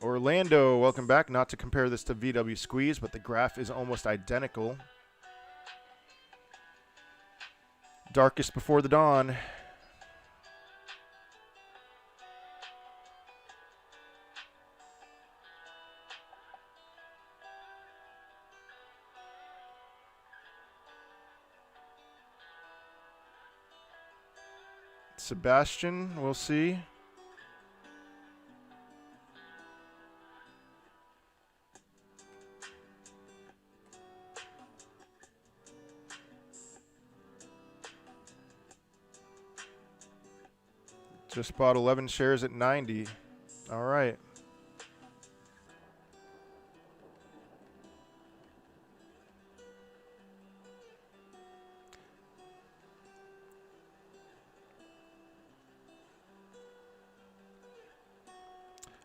Orlando, welcome back. Not to compare this to VW Squeeze, but the graph is almost identical. Darkest before the dawn. Sebastian, we'll see. Just bought 11 shares at 90. All right.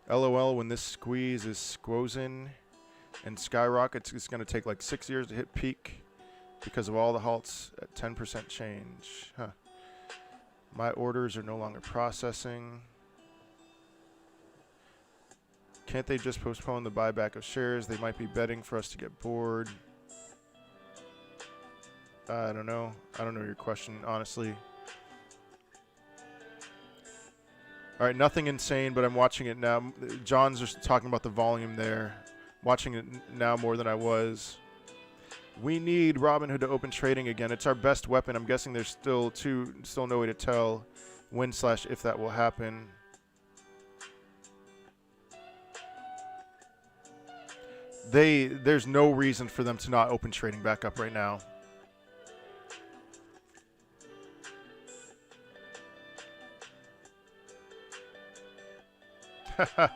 LOL, when this squeeze is squozing and skyrockets, it's going to take like 6 years to hit peak because of all the halts at 10% change. Huh. My orders are no longer processing. Can't they just postpone the buyback of shares? They might be betting for us to get bored. I don't know. I don't know your question, honestly. All right, nothing insane, but I'm watching it now. John's just talking about the volume there. Watching it now more than I was. We need Robinhood to open trading again. It's our best weapon. I'm guessing there's still no way to tell when/if that will happen. There's no reason for them to not open trading back up right now.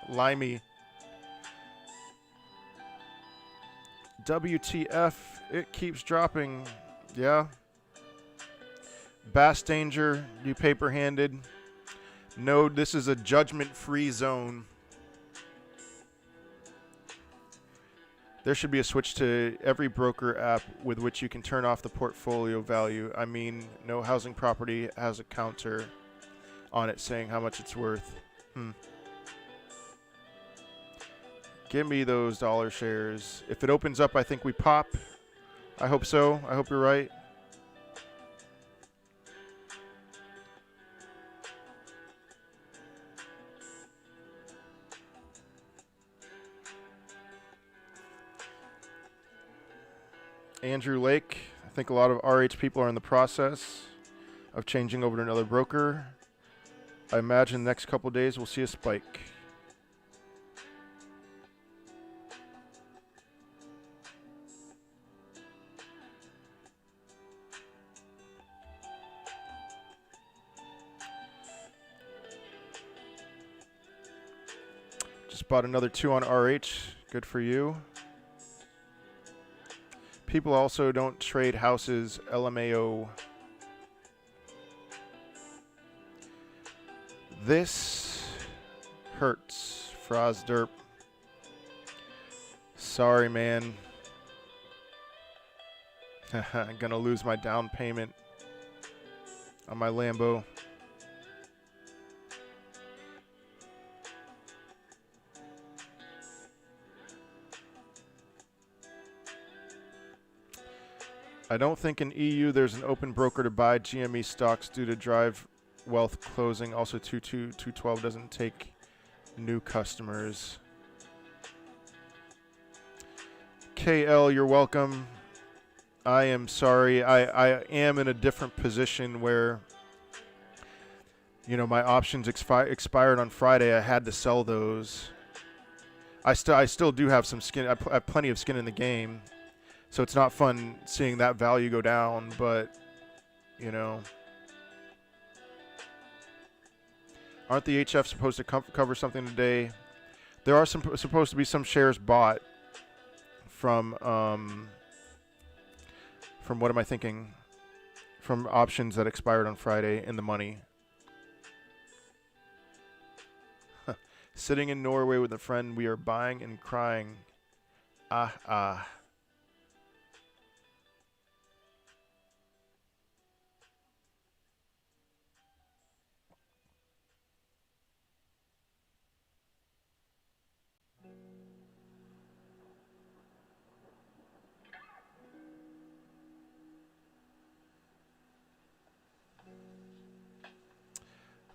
Limey. WTF, it keeps dropping. Yeah. Bass danger, you paper-handed. No, this is a judgment-free zone. There should be a switch to every broker app with which you can turn off the portfolio value. I mean, no housing property has a counter. on it saying how much it's worth. Give me those dollar shares. If it opens up, I think we pop. I hope so. I hope you're right. Andrew Lake. I think a lot of RH people are in the process of changing over to another broker. I imagine the next couple days we'll see a spike. Just bought another 2 on RH. Good for you. People also don't trade houses. LMAO. This hurts. Frozderp. Sorry, man. I'm gonna lose my down payment on my Lambo. I don't think in EU there's an open broker to buy GME stocks due to drive wealth closing. Also, 212 doesn't take new customers. KL, you're welcome. I am sorry. I am in a different position where, you know, my options expired on Friday. I had to sell those. I still do have some skin. I have plenty of skin in the game. So it's not fun seeing that value go down, but, you know. Aren't the HF supposed to cover something today? There are supposed to be some shares bought from what am I thinking? From options that expired on Friday in the money. Sitting in Norway with a friend, we are buying and crying. Ah.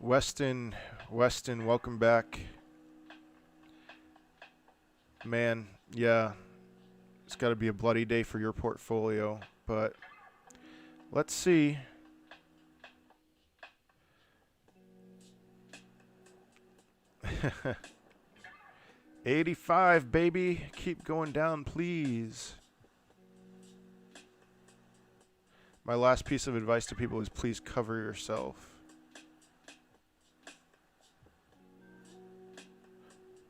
Weston, welcome back. Man, yeah, it's got to be a bloody day for your portfolio, but let's see. $85, baby. Keep going down, please. My last piece of advice to people is please cover yourself.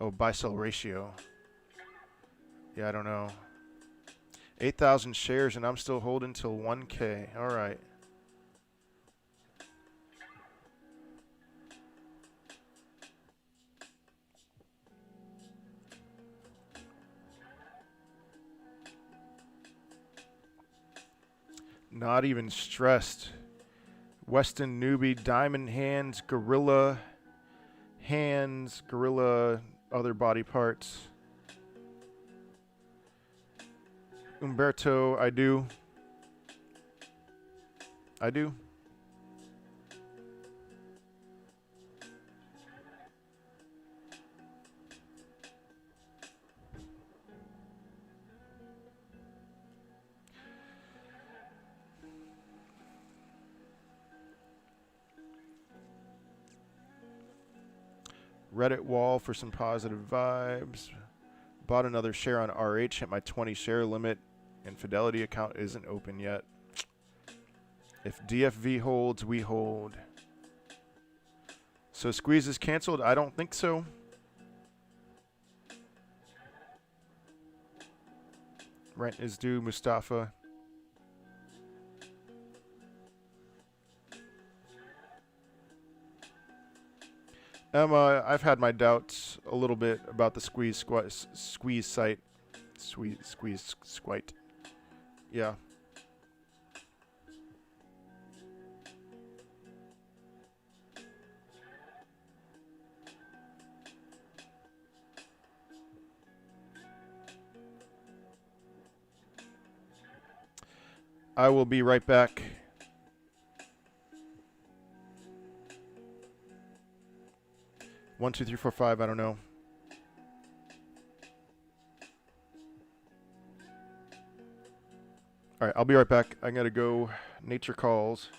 Oh, buy-sell ratio. Yeah, I don't know. 8,000 shares, and I'm still holding till 1K. All right. Not even stressed. Weston Newbie, Diamond Hands, Gorilla Hands, Gorilla other body parts. Umberto, I do. Reddit wall for some positive vibes. Bought another share on RH, hit my 20 share limit, and Fidelity account isn't open yet. If DFV holds, we hold. So squeeze is canceled? I don't think so. Rent is due, Mustafa. Emma, I've had my doubts a little bit about the squeeze site. Squeeze squite. Yeah. I will be right back. One, two, three, four, five. I don't know. All right, I'll be right back. I gotta go. Nature calls.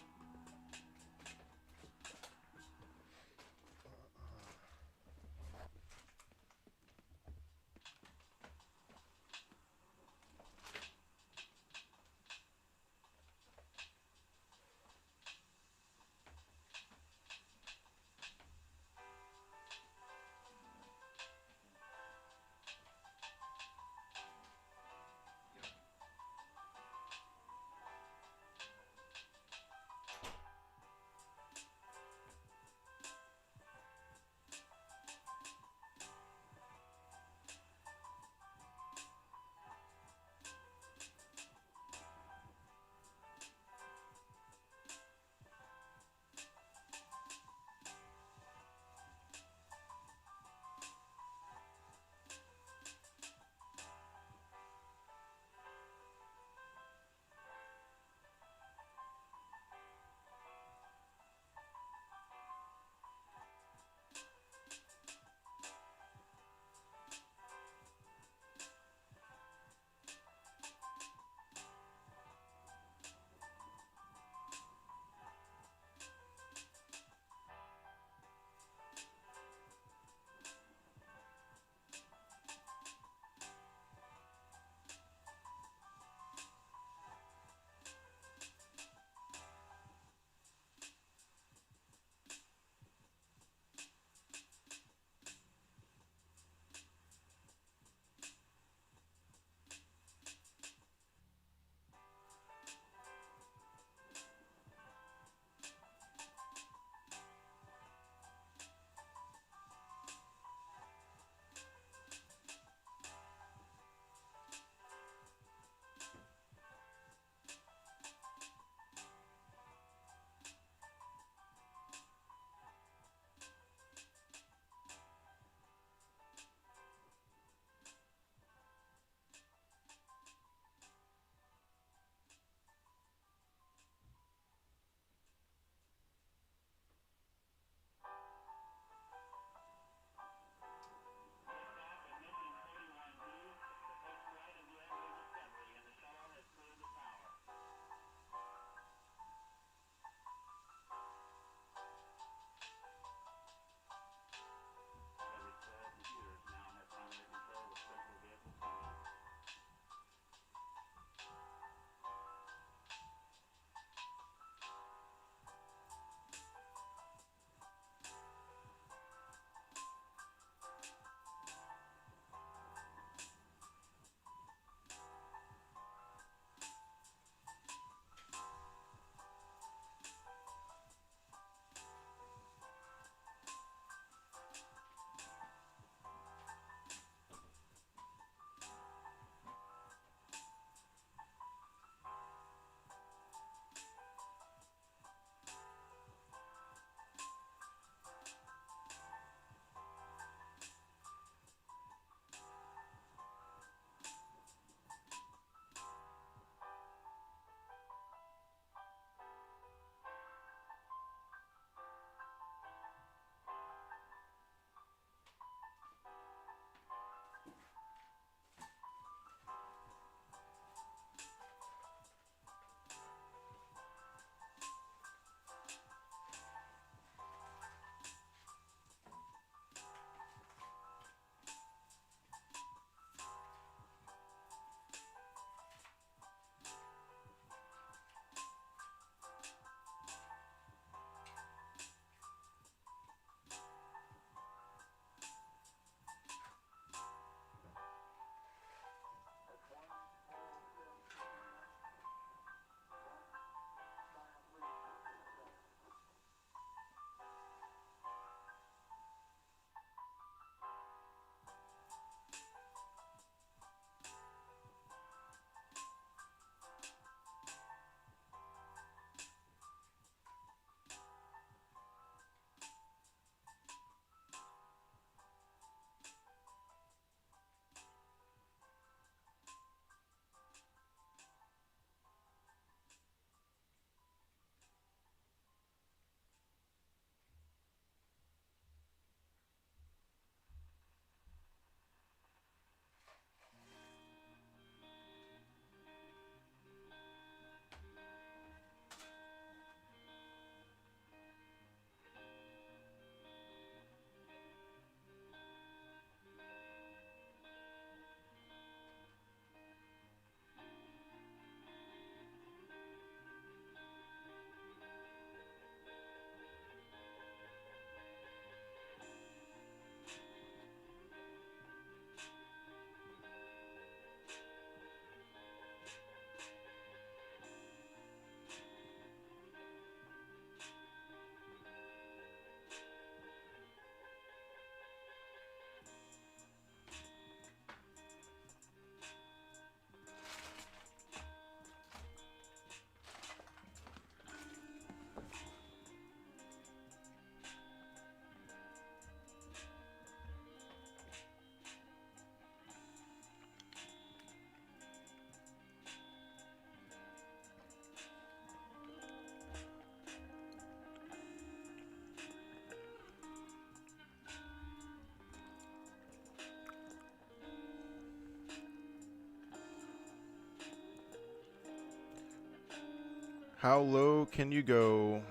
How low can you go?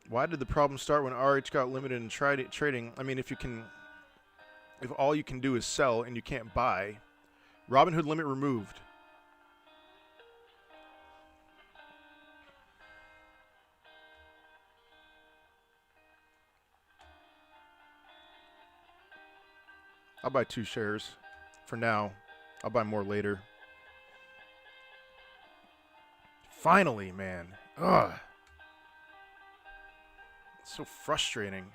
Why did the problem start when RH got limited in trading? I mean, if all you can do is sell and you can't buy, Robinhood limit removed. I'll buy 2 shares for now. I'll buy more later. Finally, man. Ugh. It's so frustrating.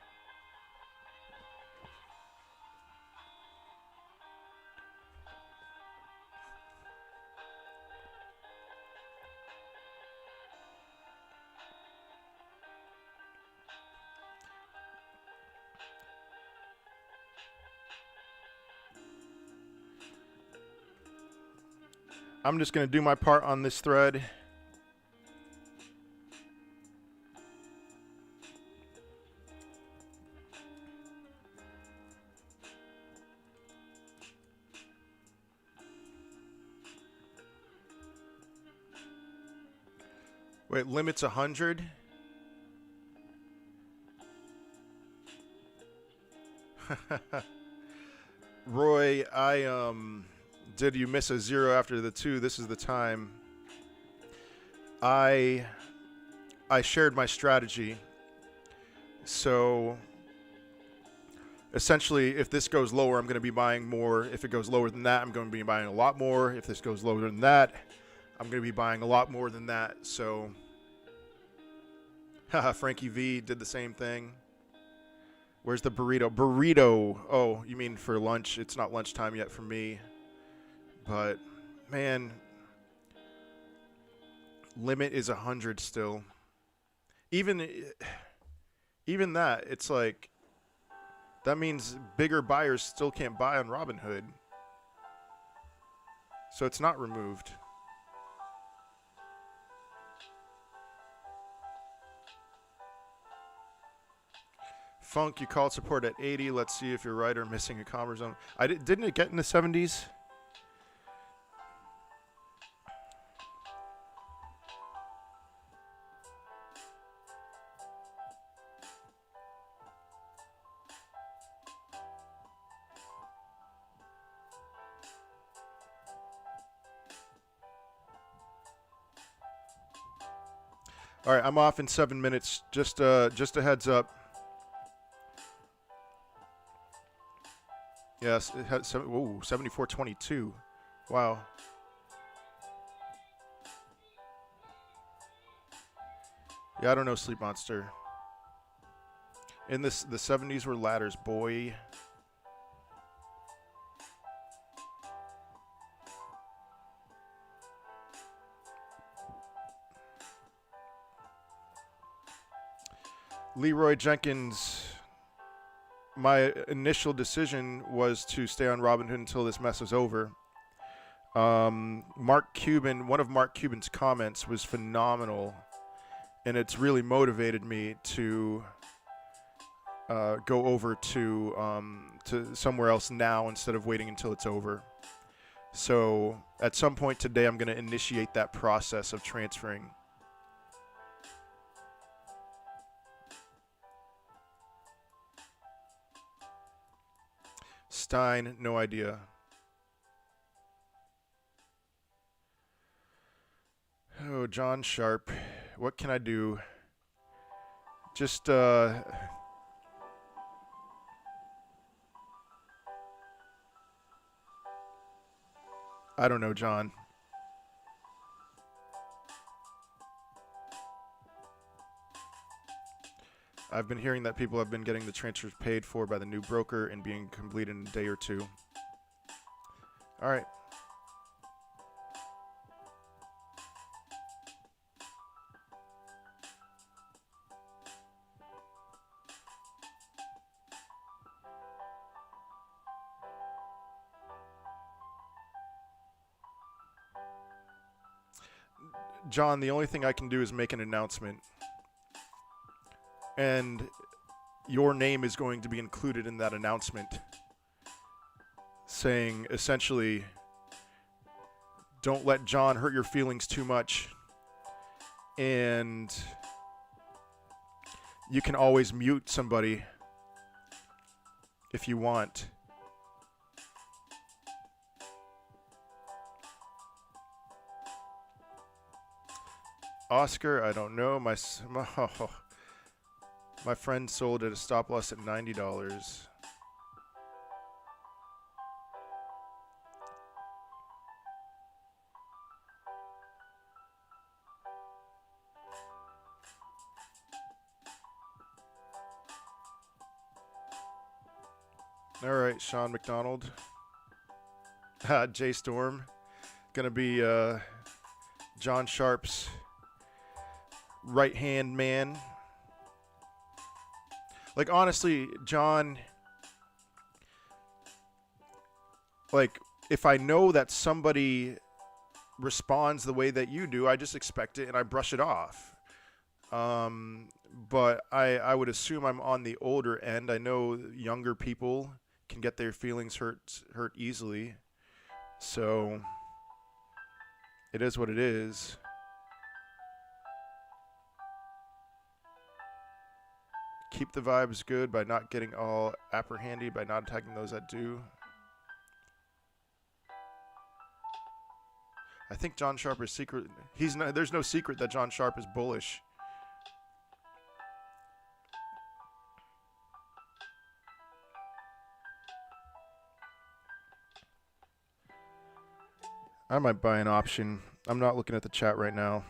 I'm just going to do my part on this thread. Wait, limit's 100? Roy, did you miss a 0 after the 2? This is the time. I shared my strategy. So essentially, if this goes lower, I'm going to be buying more. If it goes lower than that, I'm going to be buying a lot more. If this goes lower than that, I'm going to be buying a lot more than that. So Frankie V did the same thing. Where's the burrito? Burrito. Oh, you mean for lunch? It's not lunchtime yet for me. But, man, limit is 100 still. Even that, it's like, that means bigger buyers still can't buy on Robinhood. So it's not removed. Funk, you called support at 80. Let's see if you're right or missing a comma zone. Didn't it get in the 70s? All right, I'm off in 7 minutes. Just a heads up. Yes, it had 74.22. Wow. Yeah, I don't know, Sleep Monster. In the 70s were ladders, boy. Leroy Jenkins. My initial decision was to stay on Robinhood until this mess was over. Mark Cuban, one of Mark Cuban's comments was phenomenal, and it's really motivated me to go over to somewhere else now instead of waiting until it's over. So at some point today, I'm going to initiate that process of transferring. Stein, no idea. Oh, John Sharp. What can I do? Just, I don't know, John. I've been hearing that people have been getting the transfers paid for by the new broker and being completed in a day or two. All right. John, the only thing I can do is make an announcement. And your name is going to be included in that announcement, saying essentially don't let John hurt your feelings too much. And you can always mute somebody if you want. Oscar, I don't know. My friend sold at a stop loss at $90. All right, Sean McDonald. Jay Storm. Gonna be John Sharp's right-hand man. Like, honestly, John, like, if I know that somebody responds the way that you do, I just expect it and I brush it off. But I would assume I'm on the older end. I know younger people can get their feelings hurt easily. So it is what it is. Keep the vibes good by not getting all apprehendy, by not attacking those that do. I think John Sharp is secret. He's not, there's no secret that John Sharp is bullish. I might buy an option. I'm not looking at the chat right now.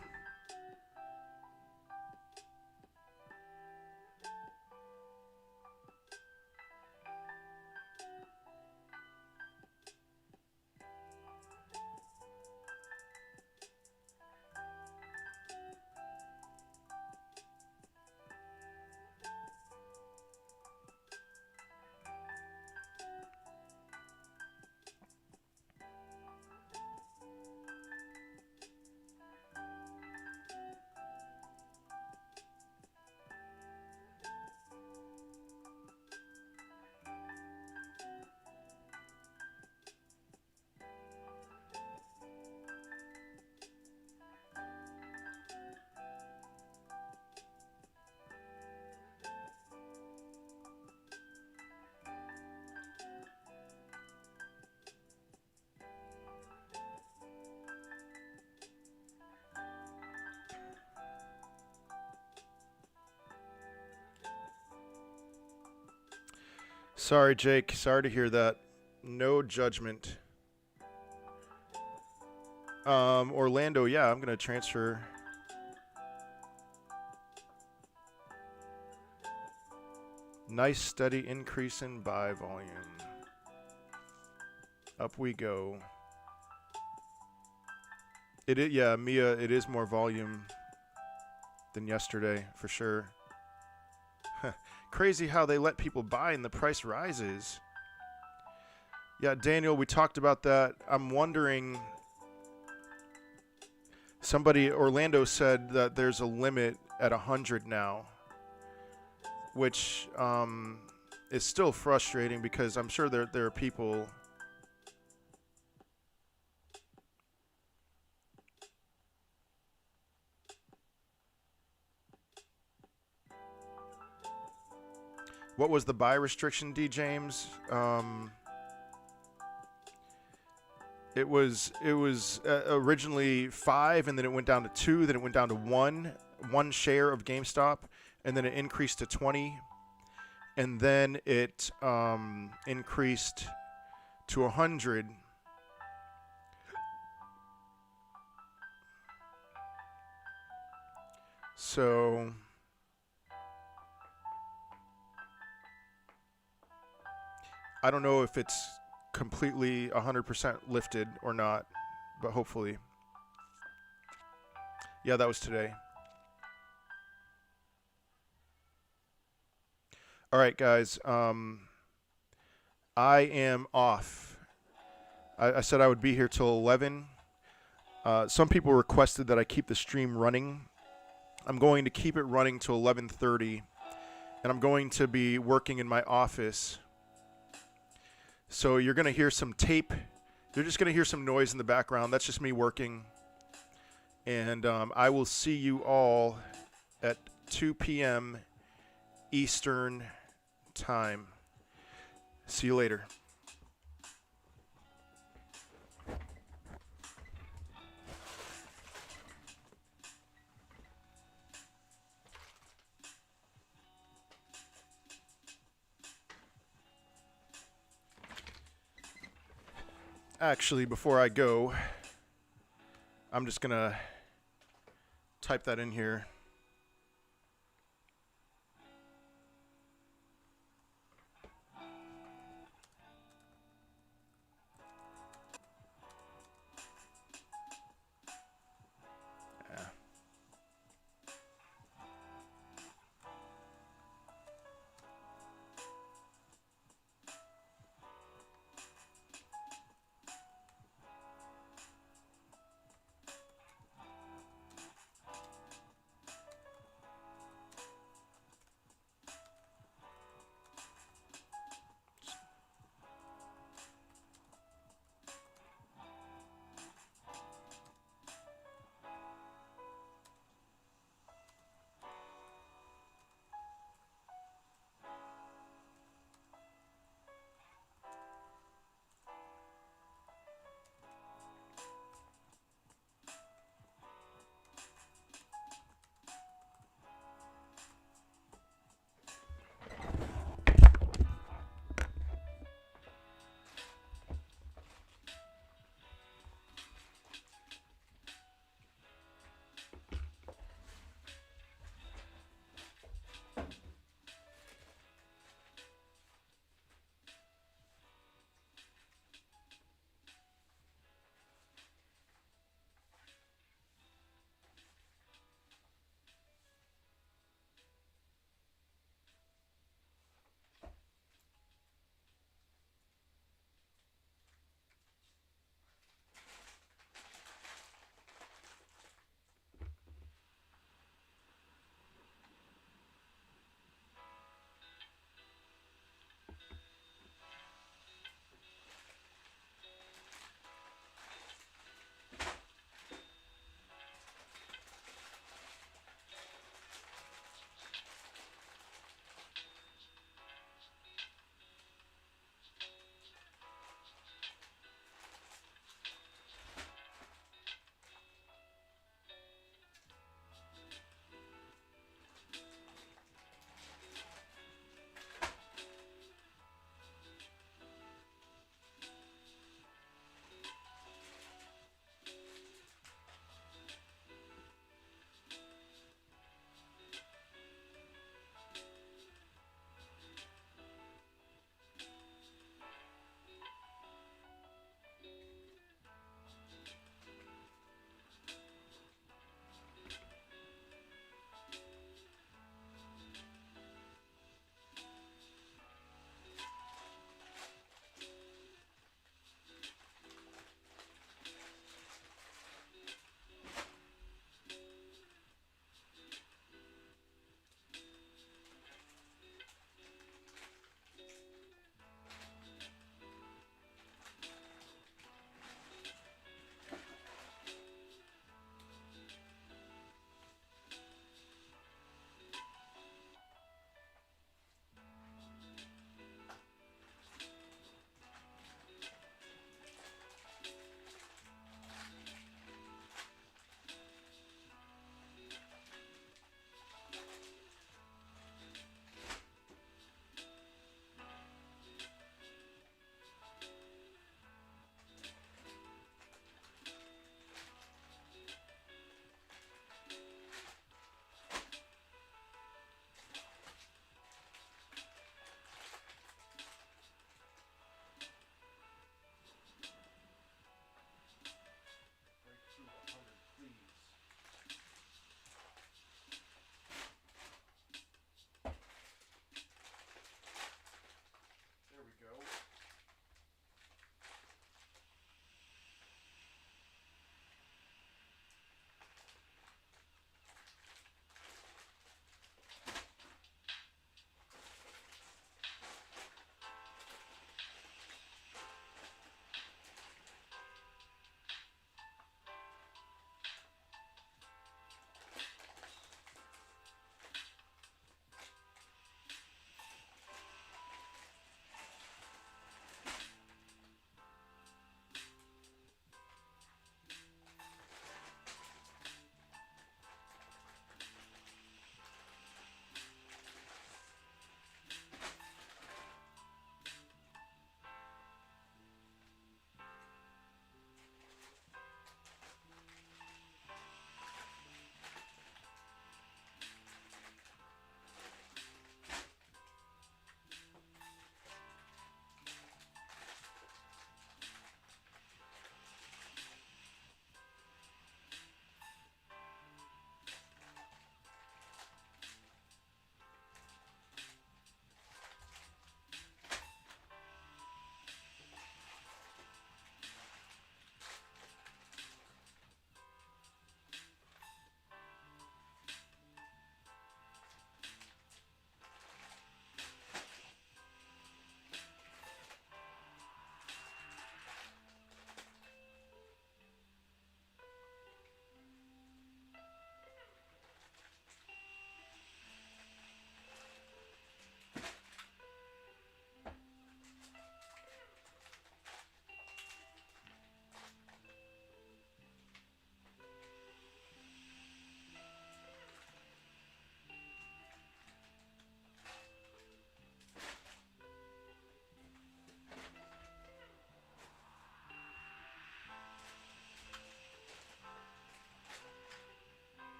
Sorry, Jake. Sorry to hear that. No judgment. Orlando, yeah, I'm going to transfer. Nice steady increase in buy volume. Up we go. It is, yeah, Mia, it is more volume than yesterday, for sure. Crazy how they let people buy and the price rises. Yeah, Daniel, we talked about that. I'm wondering, Orlando said that there's a limit at 100 now, which is still frustrating because I'm sure there are people What was the buy restriction, D. James? It was originally 5, and then it went down to 2, then it went down to 1 share of GameStop, and then it increased to 20, and then it increased to 100. So I don't know if it's completely 100% lifted or not, but hopefully. Yeah, that was today. All right, guys. I am off. I said I would be here till 11. Some people requested that I keep the stream running. I'm going to keep it running till 11:30, and I'm going to be working in my office. So you're going to hear some tape You're just going to hear some noise in the background. That's just me working. And I will see you all at 2 p.m. Eastern Time. See you later. Actually, before I go, I'm just going to type that in here.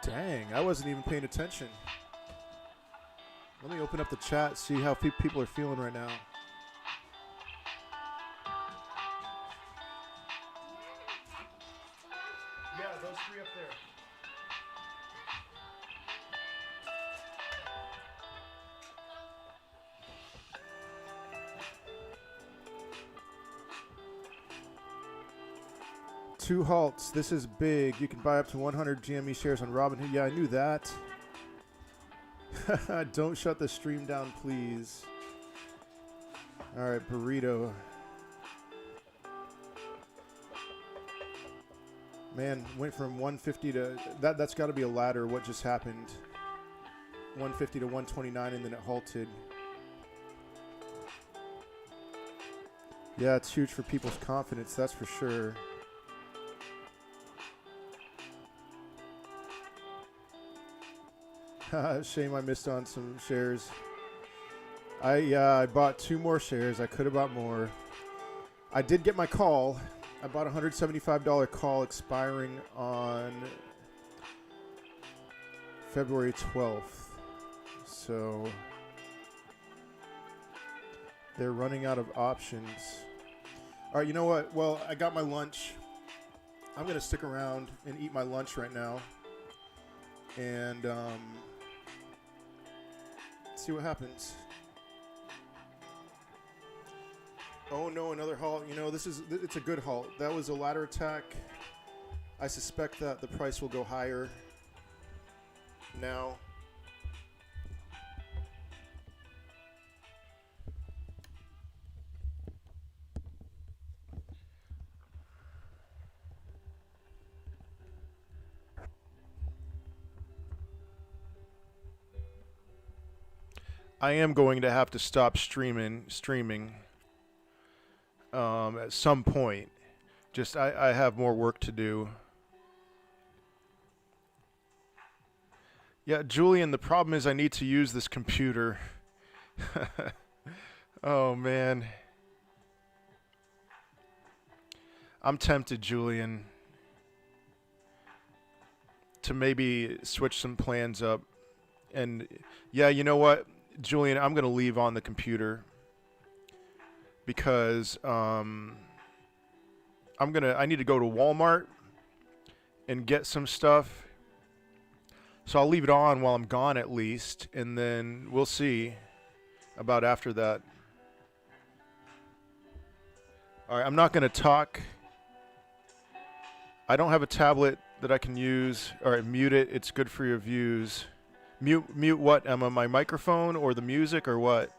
Dang, I wasn't even paying attention. Let me open up the chat, see how people are feeling right now. Yeah, those three up there. Two halts. This is big. You can buy up to 100 GME shares on Robinhood. Yeah, I knew that. Don't shut the stream down, please. All right, burrito. Man, went from 150 to that's got to be a ladder. What just happened? 150 to 129, and then it halted. Yeah, it's huge for people's confidence. That's for sure. Shame I missed on some shares. I bought 2 more shares. I could have bought more. I did get my call. I bought a $175 call expiring on February 12th. So they're running out of options. All right, you know what? Well, I got my lunch. I'm going to stick around and eat my lunch right now. And see what happens. Oh no, another halt. You know, it's a good halt. That was a ladder attack. I suspect that the price will go higher now. I am going to have to stop streaming at some point. Just I have more work to do. Yeah, Julian, the problem is I need to use this computer. Oh, man. I'm tempted, Julian, to maybe switch some plans up. And, yeah, you know what, Julian, I'm going to leave on the computer because I need to go to Walmart and get some stuff. So I'll leave it on while I'm gone at least, and then we'll see about after that. All right, I'm not going to talk. I don't have a tablet that I can use. All right, mute it. It's good for your views. Mute what, Emma? My microphone or the music or what?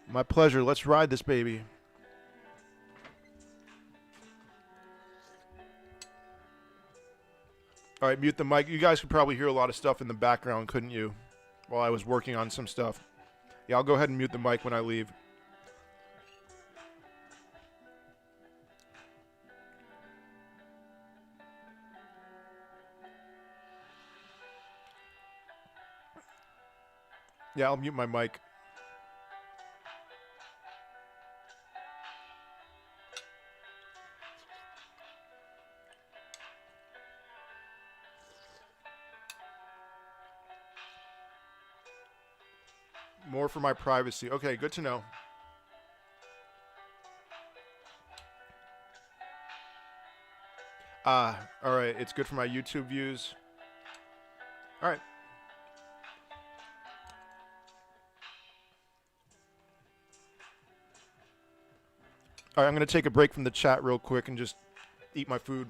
My pleasure. Let's ride this baby. All right, mute the mic. You guys could probably hear a lot of stuff in the background, couldn't you? While I was working on some stuff. Yeah, I'll go ahead and mute the mic when I leave. Yeah, I'll mute my mic. More for my privacy. Okay, good to know. All right. It's good for my YouTube views. All right. All right, I'm going to take a break from the chat real quick and just eat my food.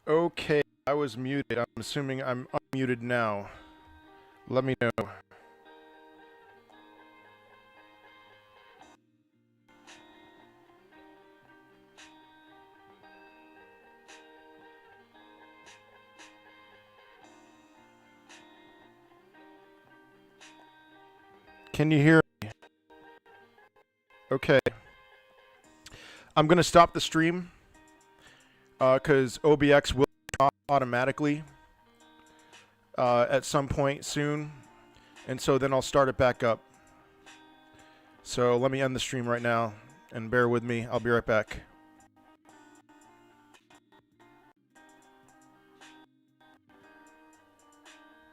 Okay, I was muted. I'm assuming I'm unmuted now. Let me know. Can you hear me? Okay. I'm going to stop the stream because OBX will stop automatically at some point soon. And so then I'll start it back up. So let me end the stream right now and bear with me. I'll be right back.